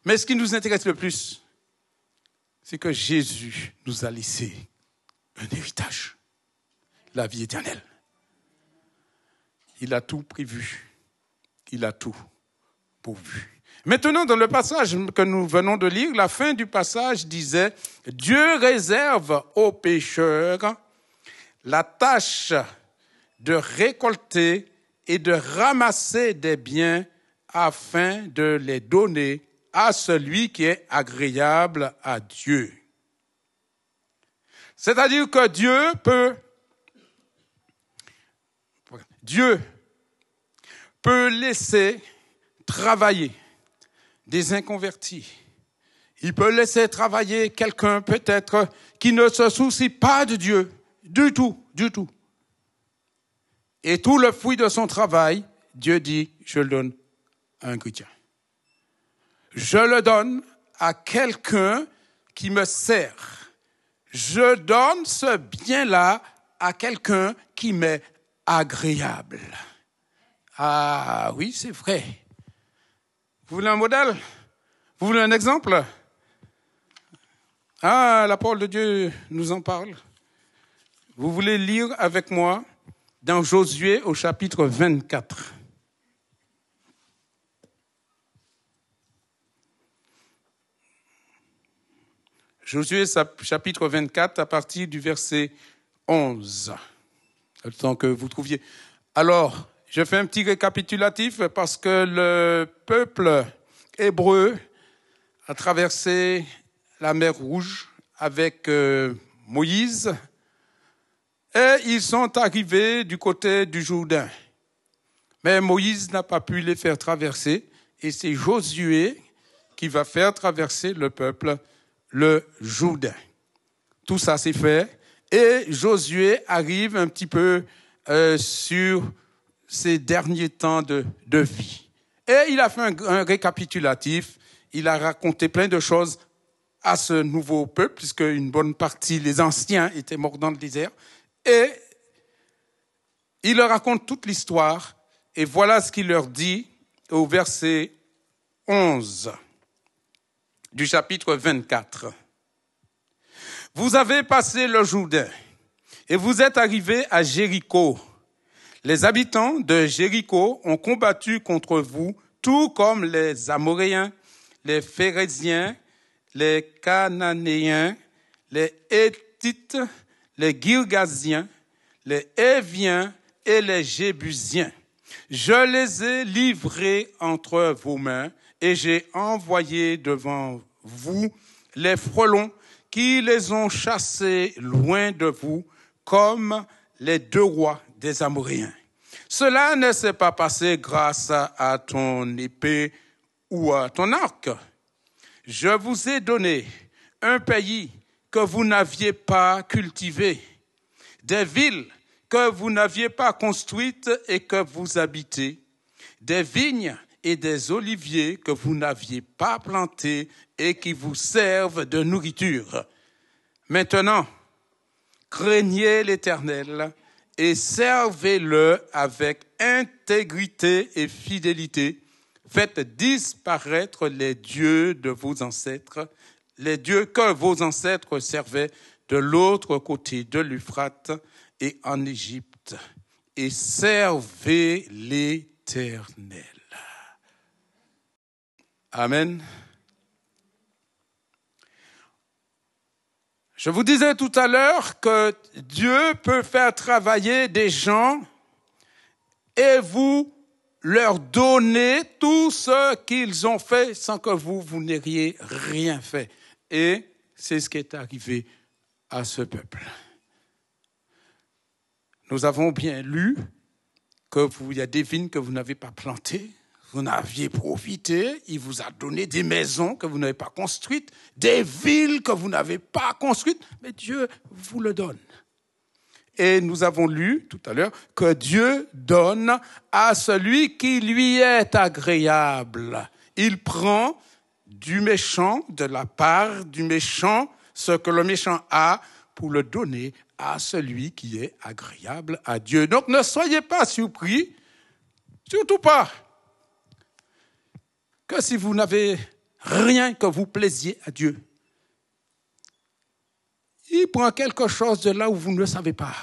Mais ce qui nous intéresse le plus, c'est que Jésus nous a laissé un héritage. la vie éternelle. Il a tout prévu. Il a tout pourvu. Maintenant, dans le passage que nous venons de lire, la fin du passage disait « Dieu réserve aux pécheurs la tâche de récolter et de ramasser des biens afin de les donner à celui qui est agréable à Dieu. » C'est-à-dire que Dieu peut laisser travailler des inconvertis. Il peut laisser travailler quelqu'un peut-être qui ne se soucie pas de Dieu du tout. Et tout le fruit de son travail, Dieu dit, je le donne à un chrétien. Je le donne à quelqu'un qui me sert. Je donne ce bien-là à quelqu'un qui m'est agréable. Ah oui, c'est vrai. Vous voulez un modèle? Vous voulez un exemple? Ah, la parole de Dieu nous en parle. Vous voulez lire avec moi dans Josué au chapitre 24. Josué chapitre 24 à partir du verset 11. Le temps que vous trouviez. Alors, je fais un petit récapitulatif parce que le peuple hébreu a traversé la mer Rouge avec Moïse et ils sont arrivés du côté du Jourdain. Mais Moïse n'a pas pu les faire traverser et c'est Josué qui va faire traverser le peuple le Jourdain. Tout ça c'est fait et Josué arrive un petit peu sur ses derniers temps de vie. Et il a fait un récapitulatif, il a raconté plein de choses à ce nouveau peuple, puisque une bonne partie, les anciens, étaient morts dans le désert. Et il leur raconte toute l'histoire, et voilà ce qu'il leur dit au verset 11 du chapitre 24. Vous avez passé le Jourdain, et vous êtes arrivés à Jéricho. Les habitants de Jéricho ont combattu contre vous, tout comme les Amoréens, les Phéréziens, les Cananéens, les Héthites, les Girgasiens, les Héviens et les Jébusiens. Je les ai livrés entre vos mains et j'ai envoyé devant vous les frelons qui les ont chassés loin de vous comme les 2 rois des Amoréens. Cela ne s'est pas passé grâce à ton épée ou à ton arc. Je vous ai donné un pays que vous n'aviez pas cultivé, des villes que vous n'aviez pas construites et que vous habitez, des vignes et des oliviers que vous n'aviez pas plantés et qui vous servent de nourriture. Maintenant, craignez l'Éternel et servez-le avec intégrité et fidélité. Faites disparaître les dieux de vos ancêtres, les dieux que vos ancêtres servaient de l'autre côté de l'Euphrate et en Égypte, et servez l'Éternel. Amen. Je vous disais tout à l'heure que Dieu peut faire travailler des gens et vous leur donner tout ce qu'ils ont fait sans que vous n'ayez rien fait. Et c'est ce qui est arrivé à ce peuple. Nous avons bien lu qu'il y a des vignes que vous n'avez pas plantées, vous n'aviez profité, il vous a donné des maisons que vous n'avez pas construites, des villes que vous n'avez pas construites, mais Dieu vous le donne. Et nous avons lu tout à l'heure que Dieu donne à celui qui lui est agréable. Il prend du méchant, de la part du méchant, ce que le méchant a pour le donner à celui qui est agréable à Dieu. Donc ne soyez pas surpris, surtout pas, que si vous n'avez rien que vous plaisiez à Dieu, il prend quelque chose de là où vous ne le savez pas.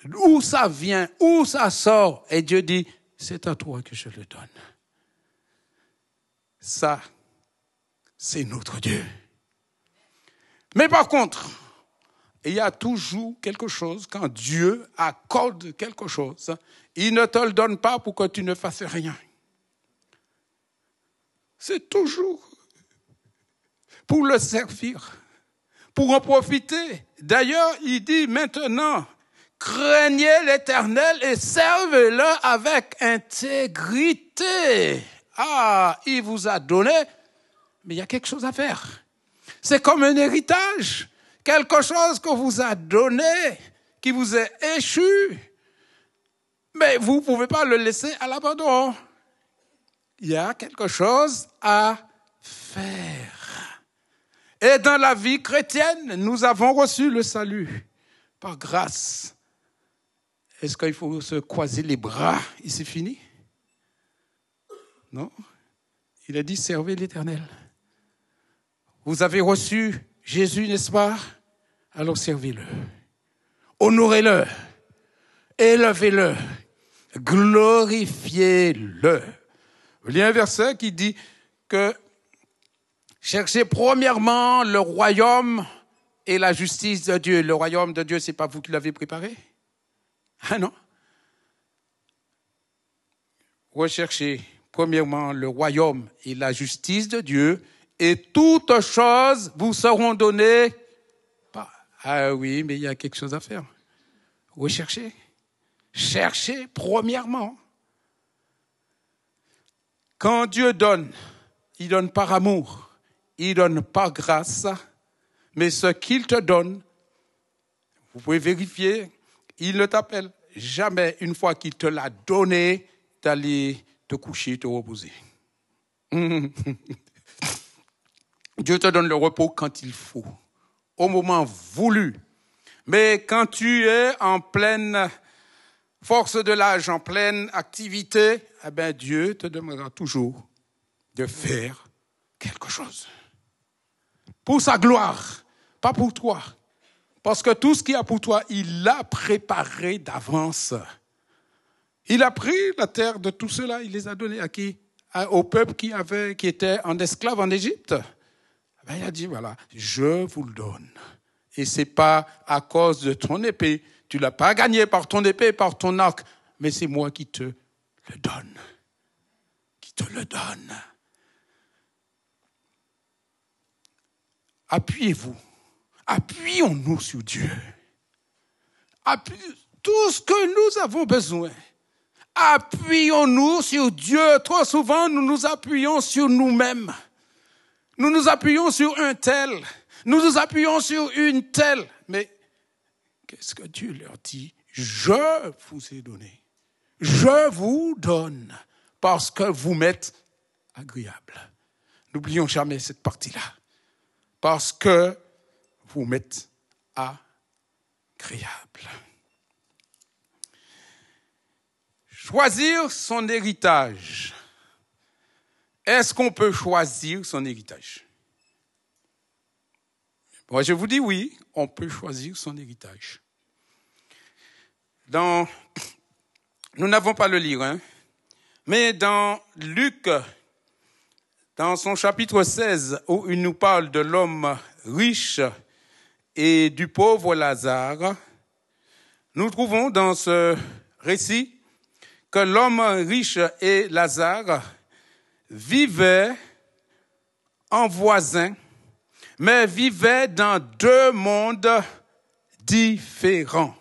Où ça vient, où ça sort. Et Dieu dit, c'est à toi que je le donne. Ça, c'est notre Dieu. Mais par contre, il y a toujours quelque chose, quand Dieu accorde quelque chose, il ne te le donne pas pour que tu ne fasses rien. C'est toujours pour le servir, pour en profiter. D'ailleurs, il dit maintenant, craignez l'Éternel et servez-le avec intégrité. Ah, il vous a donné, mais il y a quelque chose à faire. C'est comme un héritage, quelque chose qu'on vous a donné, qui vous est échu, mais vous ne pouvez pas le laisser à l'abandon. Il y a quelque chose à faire. Et dans la vie chrétienne, nous avons reçu le salut par grâce. Est-ce qu'il faut se croiser les bras et c'est fini? Non. Il a dit, servez l'Éternel. Vous avez reçu Jésus, n'est-ce pas? Alors servez-le. Honorez-le. Élevez-le. Glorifiez-le. Il y a un verset qui dit que cherchez premièrement le royaume et la justice de Dieu. Le royaume de Dieu, c'est pas vous qui l'avez préparé? Ah non. Recherchez premièrement le royaume et la justice de Dieu et toutes choses vous seront données. Ah oui, mais il y a quelque chose à faire. Recherchez. Cherchez premièrement. Quand Dieu donne, il donne par amour, il donne par grâce, mais ce qu'il te donne, vous pouvez vérifier, il ne t'appelle jamais, une fois qu'il te l'a donné, d'aller te coucher, te reposer. Dieu te donne le repos quand il faut, au moment voulu. Mais quand tu es en pleine force de l'âge, en pleine activité, eh bien Dieu te demandera toujours de faire quelque chose. Pour sa gloire, pas pour toi. Parce que tout ce qu'il y a pour toi, il l'a préparé d'avance. Il a pris la terre de tout cela, il les a donnés à qui? Au peuple qui était en esclave en Égypte. Ben, il a dit, voilà, je vous le donne. Et c'est pas à cause de ton épée. Tu l'as pas gagné par ton épée, par ton arc. Mais c'est moi qui te le donne. Qui te le donne. Appuyez-vous. Appuyons-nous sur Dieu. Tout ce que nous avons besoin. Appuyons-nous sur Dieu. Trop souvent, nous nous appuyons sur nous-mêmes. Nous nous appuyons sur un tel. Nous nous appuyons sur une telle. Mais qu'est-ce que Dieu leur dit? Je vous ai donné. Je vous donne parce que vous m'êtes agréable. N'oublions jamais cette partie-là. Parce que vous m'êtes agréable. Choisir son héritage. Est-ce qu'on peut choisir son héritage? Moi, je vous dis oui, on peut choisir son héritage. Nous n'avons pas le lire, mais dans Luc, dans son chapitre 16, où il nous parle de l'homme riche et du pauvre Lazare, nous trouvons dans ce récit que l'homme riche et Lazare vivaient en voisins, mais vivaient dans deux mondes différents.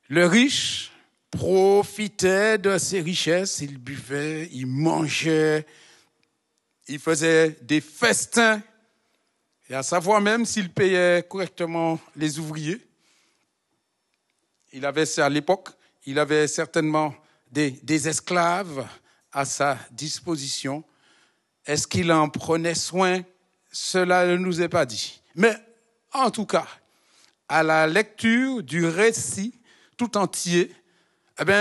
Le riche profitait de ses richesses, il buvait, il mangeait, il faisait des festins, et à savoir même s'il payait correctement les ouvriers. À l'époque, il avait certainement des esclaves à sa disposition. Est-ce qu'il en prenait soin? Cela ne nous est pas dit. Mais en tout cas, à la lecture du récit tout entier,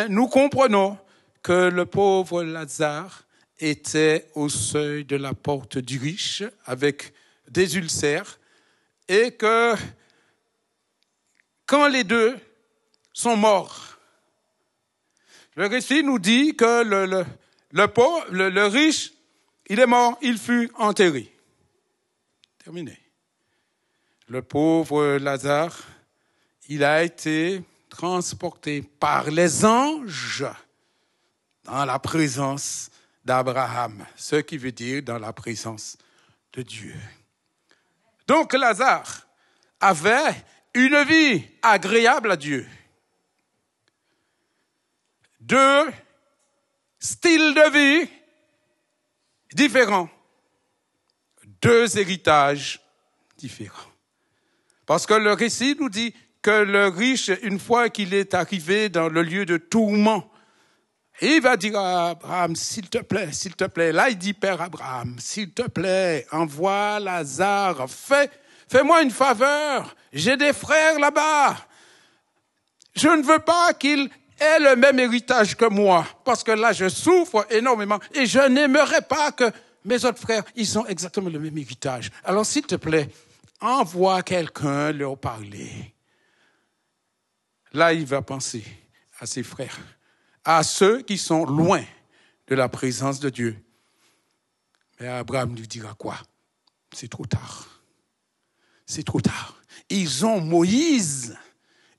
nous comprenons que le pauvre Lazare était au seuil de la porte du riche avec des ulcères et que quand les deux sont morts. Le récit nous dit que le pauvre, le riche, il est mort, il fut enterré. Terminé. Le pauvre Lazare, il a été transporté par les anges dans la présence d'Abraham, ce qui veut dire dans la présence de Dieu. Donc Lazare avait une vie agréable à Dieu. 2 styles de vie différents. 2 héritages différents. Parce que le récit nous dit que le riche, une fois qu'il est arrivé dans le lieu de tourment, il va dire à Abraham, s'il te plaît. Là, il dit, Père Abraham, s'il te plaît, envoie Lazare, fais-moi une faveur. J'ai des frères là-bas. Je ne veux pas qu'ils aient le même héritage que moi, parce que là, je souffre énormément et je n'aimerais pas que mes autres frères, ils ont exactement le même héritage. Alors, s'il te plaît, envoie quelqu'un leur parler. Là, il va penser à ses frères, à ceux qui sont loin de la présence de Dieu. Mais Abraham lui dira quoi? C'est trop tard. C'est trop tard. Ils ont Moïse.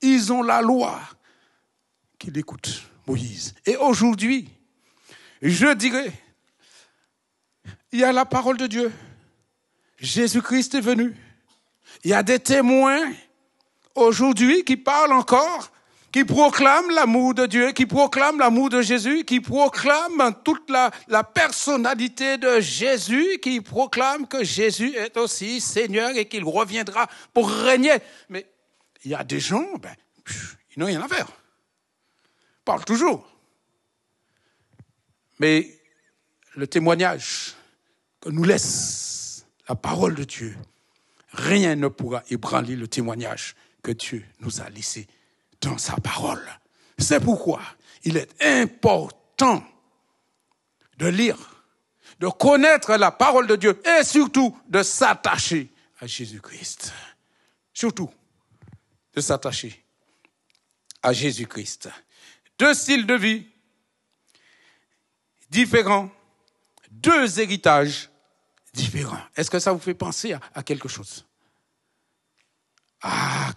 Ils ont la loi. Qu'il écoute Moïse. Et aujourd'hui, je dirais, il y a la parole de Dieu. Jésus-Christ est venu. Il y a des témoins aujourd'hui qui parlent encore, qui proclament l'amour de Dieu, qui proclament l'amour de Jésus, qui proclament toute la personnalité de Jésus, qui proclament que Jésus est aussi Seigneur et qu'il reviendra pour régner. Mais il y a des gens, ils n'ont rien à faire. Ils parlent toujours. Mais le témoignage que nous laisse la parole de Dieu, rien ne pourra ébranler le témoignage que Dieu nous a laissé dans sa parole. C'est pourquoi il est important de lire, de connaître la parole de Dieu et surtout de s'attacher à Jésus-Christ. Surtout de s'attacher à Jésus-Christ. 2 styles de vie différents, 2 héritages différents. Est-ce que ça vous fait penser à quelque chose?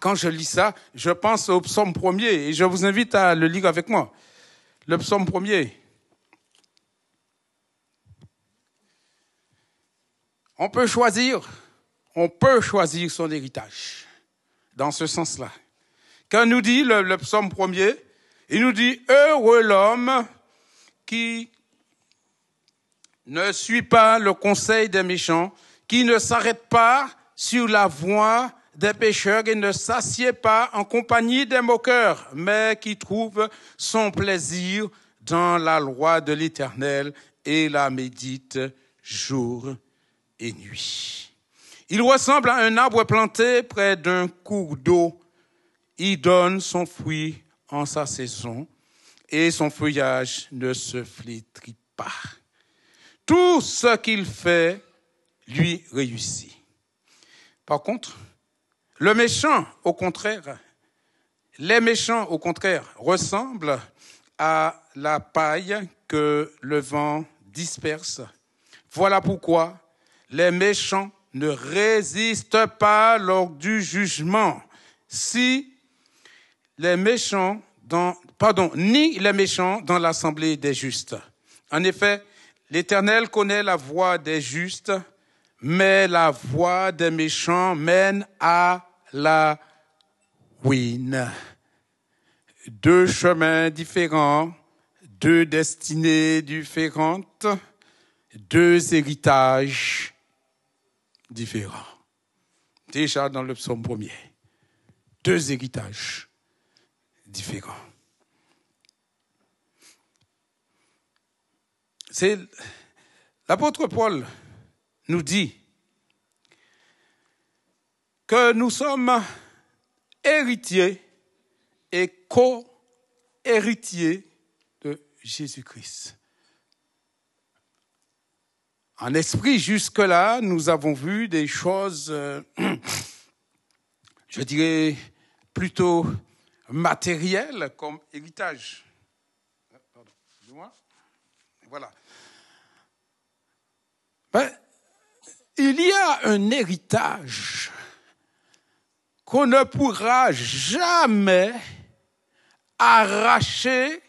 Quand je lis ça, je pense au psaume 1er et je vous invite à le lire avec moi. Le psaume 1er. On peut choisir son héritage. Dans ce sens-là. Quand nous dit le psaume 1er, il nous dit « Heureux l'homme qui ne suit pas le conseil des méchants, qui ne s'arrête pas sur la voie des pécheurs et ne s'assied pas en compagnie des moqueurs, mais qui trouve son plaisir dans la loi de l'Éternel et la médite jour et nuit. Il ressemble à un arbre planté près d'un cours d'eau. Il donne son fruit en sa saison et son feuillage ne se flétrit pas. Tout ce qu'il fait lui réussit. Par contre, les méchants, au contraire, ressemblent à la paille que le vent disperse. Voilà pourquoi les méchants ne résistent pas lors du jugement. Ni les méchants dans l'assemblée des justes. En effet, l'Éternel connaît la voie des justes, mais la voie des méchants mène à la ruine. 2 chemins différents, 2 destinées différentes, 2 héritages différents. Déjà dans le psaume 1er, 2 héritages différents. L'apôtre Paul nous dit que nous sommes héritiers et co-héritiers de Jésus-Christ. En esprit, jusque-là, nous avons vu des choses, je dirais, plutôt matériel comme héritage. Pardon, excusez-moi. Voilà. Il y a un héritage qu'on ne pourra jamais arracher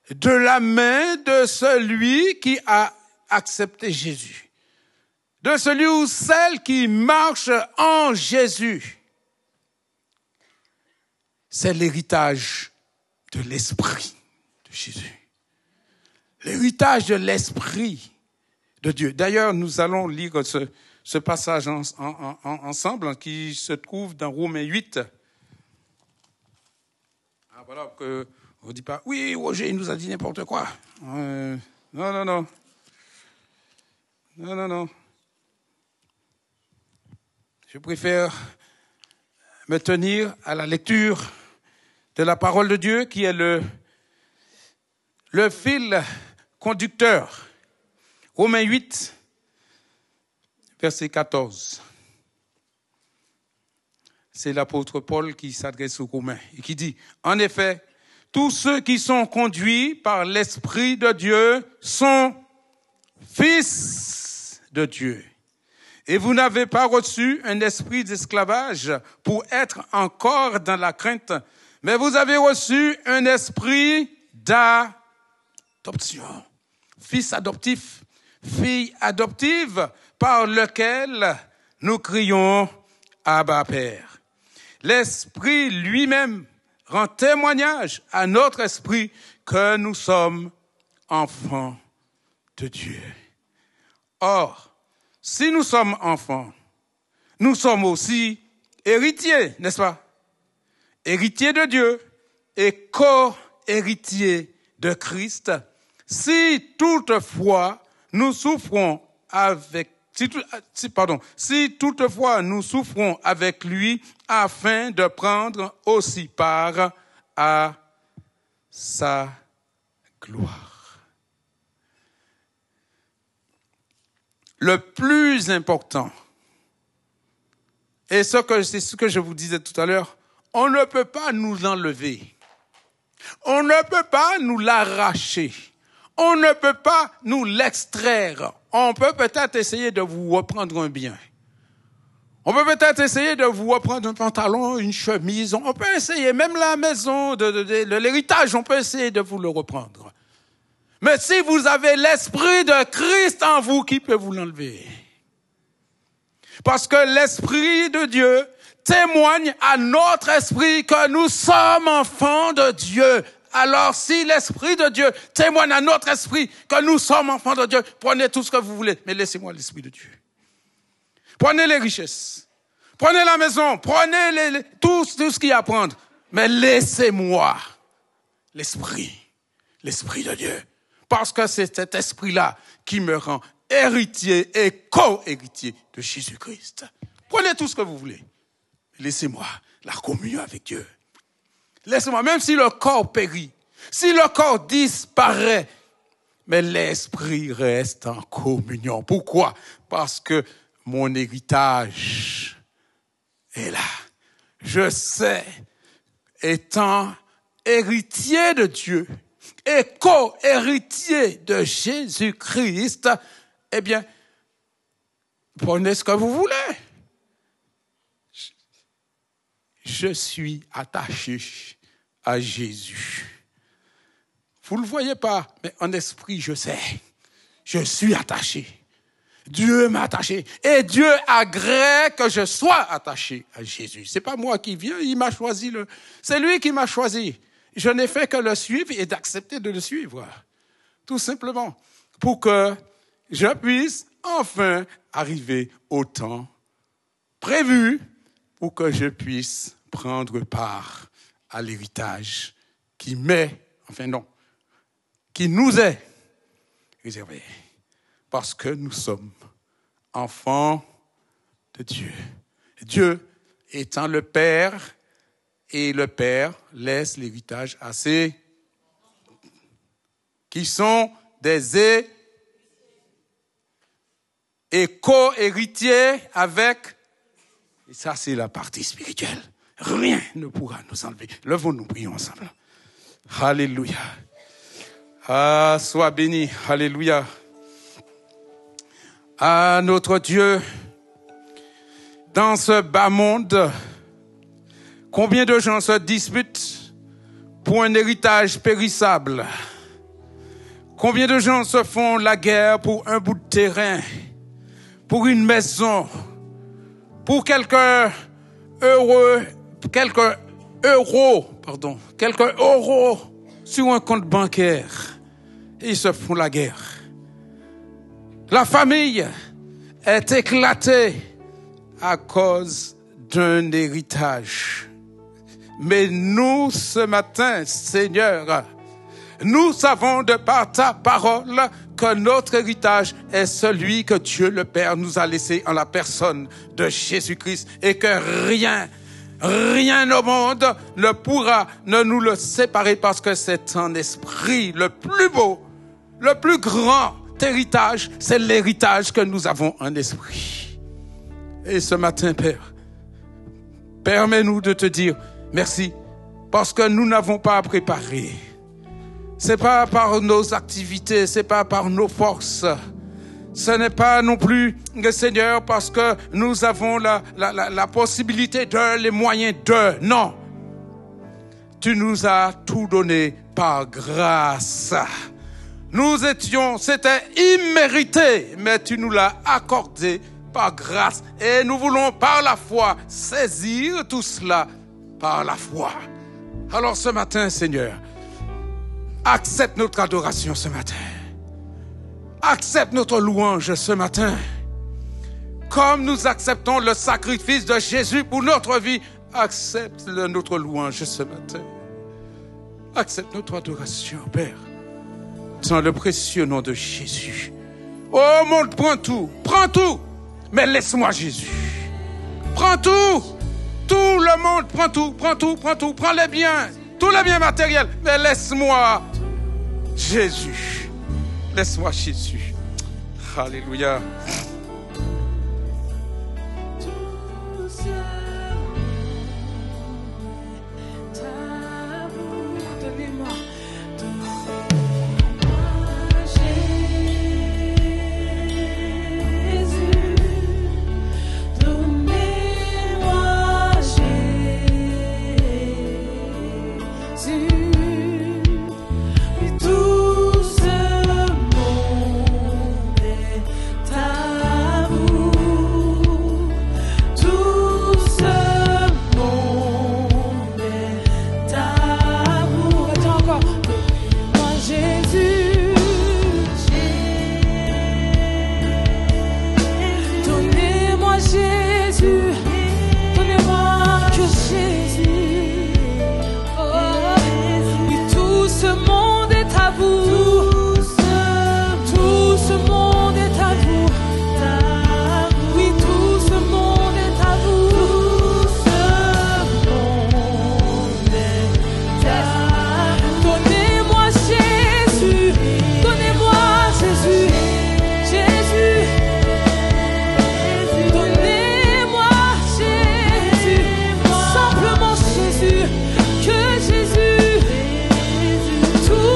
de la main de celui qui a accepté Jésus, de celui ou celle qui marche en Jésus. C'est l'héritage de l'Esprit de Jésus. L'héritage de l'Esprit de Dieu. D'ailleurs, nous allons lire ce passage ensemble qui se trouve dans Romains 8. Ah, voilà, que on ne dit pas, oui, Roger, il nous a dit n'importe quoi. Non. Je préfère me tenir à la lecture de la parole de Dieu qui est le fil conducteur. Romains 8, verset 14. C'est l'apôtre Paul qui s'adresse aux Romains et qui dit, en effet, tous ceux qui sont conduits par l'Esprit de Dieu sont fils de Dieu. Et vous n'avez pas reçu un esprit d'esclavage pour être encore dans la crainte, mais vous avez reçu un esprit d'adoption. Fils adoptif, fille adoptive, par lequel nous crions Abba Père. L'Esprit lui-même rend témoignage à notre esprit que nous sommes enfants de Dieu. Or, si nous sommes enfants, nous sommes aussi héritiers, n'est-ce pas? Héritiers de Dieu et co-héritiers de Christ, si toutefois nous souffrons avec lui afin de prendre aussi part à sa gloire. Le plus important, et c'est ce que je vous disais tout à l'heure, on ne peut pas nous l'enlever. On ne peut pas nous l'arracher. On ne peut pas nous l'extraire. On peut peut-être essayer de vous reprendre un bien. On peut peut-être essayer de vous reprendre un pantalon, une chemise. On peut essayer, même la maison de l'héritage, on peut essayer de vous le reprendre. Mais si vous avez l'Esprit de Christ en vous, qui peut vous l'enlever? Parce que l'Esprit de Dieu témoigne à notre esprit que nous sommes enfants de Dieu. Alors, si l'Esprit de Dieu témoigne à notre esprit que nous sommes enfants de Dieu, prenez tout ce que vous voulez, mais laissez-moi l'Esprit de Dieu. Prenez les richesses, prenez la maison, prenez tout ce qu'il y a à prendre, mais laissez-moi l'Esprit de Dieu. Parce que c'est cet esprit-là qui me rend héritier et co-héritier de Jésus-Christ. Prenez tout ce que vous voulez. Laissez-moi la communion avec Dieu. Laissez-moi, même si le corps périt, si le corps disparaît, mais l'esprit reste en communion. Pourquoi? Parce que mon héritage est là. Je sais, étant héritier de Dieu et co-héritier de Jésus-Christ, eh bien, prenez ce que vous voulez. Je suis attaché à Jésus. Vous ne le voyez pas, mais en esprit, je sais. Je suis attaché. Dieu m'a attaché. Et Dieu agrée que je sois attaché à Jésus. C'est pas moi qui viens, il m'a choisi. C'est lui qui m'a choisi. Je n'ai fait que le suivre et d'accepter de le suivre. Tout simplement. Pour que je puisse enfin arriver au temps prévu pour que je puisse prendre part à l'héritage qui nous est réservé. Parce que nous sommes enfants de Dieu. Dieu étant le Père, et le Père laisse l'héritage à ses qui sont des et co-héritiers avec. Et ça, c'est la partie spirituelle. Rien ne pourra nous enlever. Levons-nous, prions ensemble. Alléluia. Ah, sois béni. Alléluia. Ah, notre Dieu, dans ce bas monde, combien de gens se disputent pour un héritage périssable? Combien de gens se font la guerre pour un bout de terrain, pour une maison, pour quelques euros sur un compte bancaire. Et ils se font la guerre. La famille est éclatée à cause d'un héritage. Mais nous, ce matin, Seigneur, nous savons de par ta parole que notre héritage est celui que Dieu le Père nous a laissé en la personne de Jésus-Christ et que rien au monde ne pourra nous le séparer parce que c'est un esprit le plus beau, le plus grand héritage, c'est l'héritage que nous avons en esprit. Et ce matin, Père, permets-nous de te dire merci parce que nous n'avons pas à préparer. C'est pas par nos activités, c'est pas par nos forces. Ce n'est pas non plus, Seigneur, parce que nous avons la possibilité les moyens de. Non. Tu nous as tout donné par grâce. C'était immérité, mais tu nous l'as accordé par grâce. Et nous voulons par la foi saisir tout cela par la foi. Alors ce matin, Seigneur, accepte notre adoration ce matin. Accepte notre louange ce matin. Comme nous acceptons le sacrifice de Jésus pour notre vie, accepte notre louange ce matin. Accepte notre adoration, Père. Dans le précieux nom de Jésus. Oh, monde, prends tout. Mais laisse-moi Jésus. Prends tout. Tout le monde, prends tout. Prends les biens. Tous les biens matériels. Mais laisse-moi Jésus. Laisse-moi Jésus. Alléluia. Tout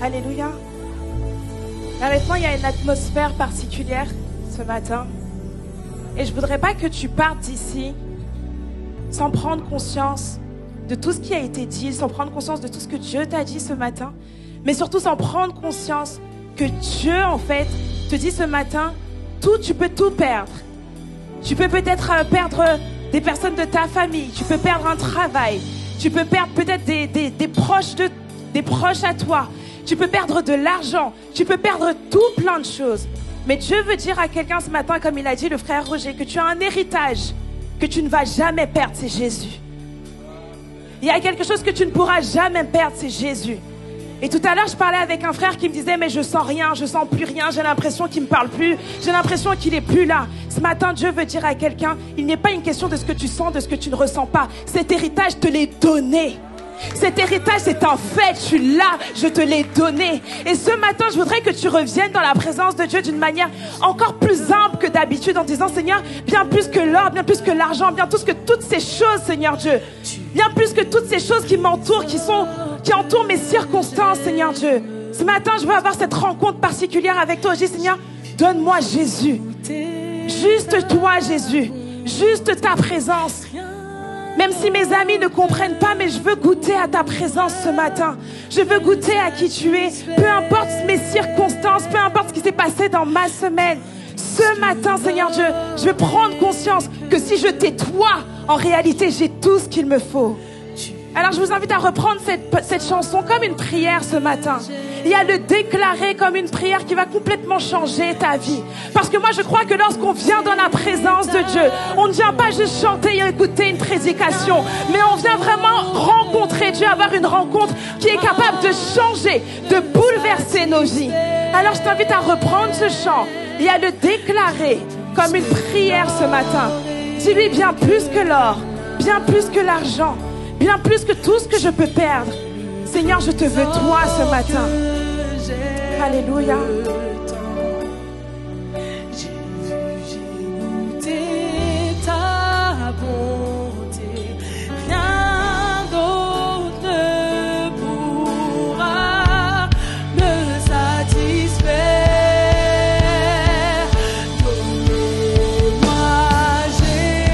Alléluia. Maintenant, il y a une atmosphère particulière ce matin. Et je ne voudrais pas que tu partes d'ici sans prendre conscience de tout ce qui a été dit, sans prendre conscience de tout ce que Dieu t'a dit ce matin, mais surtout sans prendre conscience que Dieu, en fait, te dit ce matin, tu peux tout perdre. Tu peux peut-être perdre des personnes de ta famille, tu peux perdre un travail, tu peux perdre peut-être des proches à toi, tu peux perdre de l'argent, tu peux perdre tout plein de choses. Mais Dieu veut dire à quelqu'un ce matin, comme il a dit le frère Roger, que tu as un héritage que tu ne vas jamais perdre, c'est Jésus. Il y a quelque chose que tu ne pourras jamais perdre, c'est Jésus. Et tout à l'heure, je parlais avec un frère qui me disait, mais je sens rien, je sens plus rien, j'ai l'impression qu'il me parle plus, j'ai l'impression qu'il est plus là. Ce matin, Dieu veut dire à quelqu'un, il n'est pas une question de ce que tu sens, de ce que tu ne ressens pas. Cet héritage, te l'ai donné. Cet héritage, c'est un fait, tu l'as, je te l'ai donné. Et ce matin, je voudrais que tu reviennes dans la présence de Dieu d'une manière encore plus humble que d'habitude, en disant, Seigneur, bien plus que l'or, bien plus que l'argent, bien plus que toutes ces choses, Seigneur Dieu, bien plus que toutes ces choses qui m'entourent, qui entourent mes circonstances, Seigneur Dieu. Ce matin, je veux avoir cette rencontre particulière avec toi. Je dis, Seigneur, donne-moi Jésus. Juste toi, Jésus. Juste ta présence. Même si mes amis ne comprennent pas, mais je veux goûter à ta présence ce matin. Je veux goûter à qui tu es. Peu importe mes circonstances, peu importe ce qui s'est passé dans ma semaine. Ce matin, Seigneur Dieu, je veux prendre conscience que si je t'ai toi, en réalité, j'ai tout ce qu'il me faut. Alors je vous invite à reprendre cette chanson comme une prière ce matin et à le déclarer comme une prière qui va complètement changer ta vie. Parce que moi je crois que lorsqu'on vient dans la présence de Dieu, on ne vient pas juste chanter et écouter une prédication, mais on vient vraiment rencontrer Dieu, avoir une rencontre qui est capable de changer, de bouleverser nos vies. Alors je t'invite à reprendre ce chant et à le déclarer comme une prière ce matin. Dis-lui bien plus que l'or, bien plus que l'argent, bien plus que tout ce que je peux perdre. Seigneur, je te veux toi ce matin. Alléluia. J'ai goûté ta bonté. Rien d'autre ne pourra me satisfaire. Donnez-moi Jésus.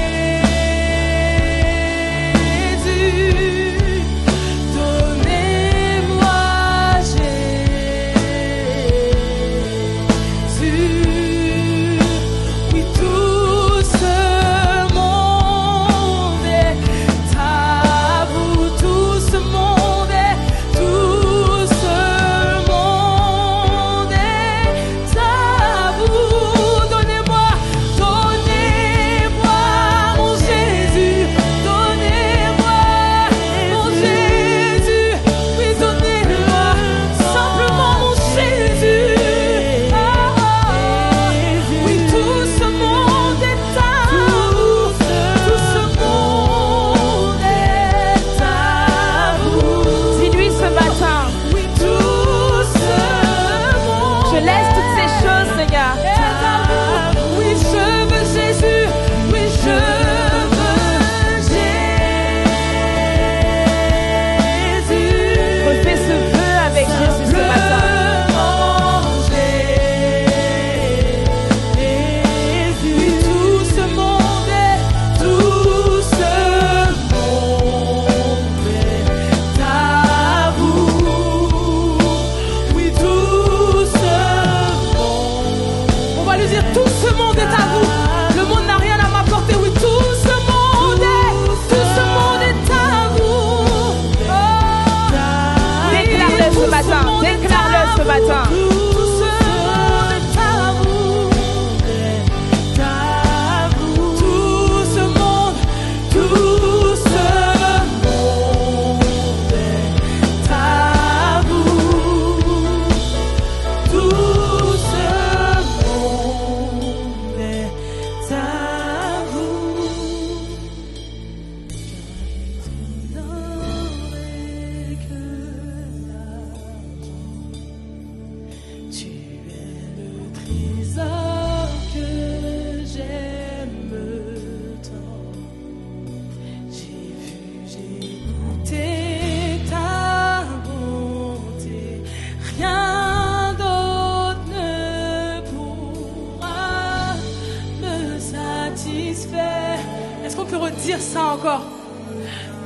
encore.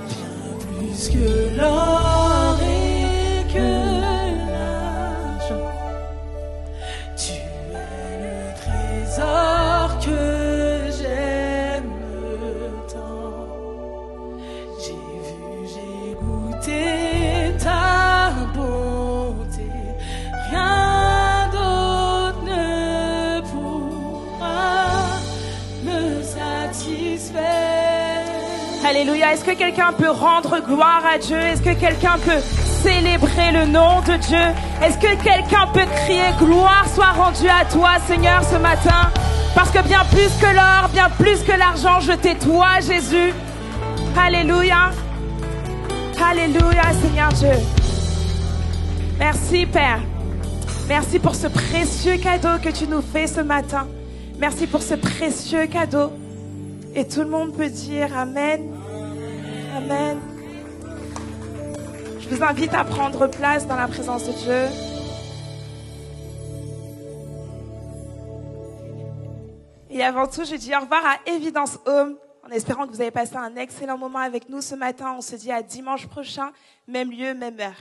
Bien plus que l'or et que l'argent, tu es le trésor que j'aime tant. J'ai vu, j'ai goûté ta bonté, rien d'autre ne pourra me satisfaire. Alléluia. Est-ce que quelqu'un peut rendre gloire à Dieu? Est-ce que quelqu'un peut célébrer le nom de Dieu? Est-ce que quelqu'un peut crier gloire soit rendue à toi, Seigneur, ce matin? Parce que bien plus que l'or, bien plus que l'argent, je t'ai toi, Jésus. Alléluia. Alléluia, Seigneur Dieu. Merci, Père. Merci pour ce précieux cadeau que tu nous fais ce matin. Merci pour ce précieux cadeau. Et tout le monde peut dire Amen. Amen. Je vous invite à prendre place dans la présence de Dieu. Et avant tout, je dis au revoir à Évidence Home, en espérant que vous avez passé un excellent moment avec nous ce matin. On se dit à dimanche prochain, même lieu, même heure.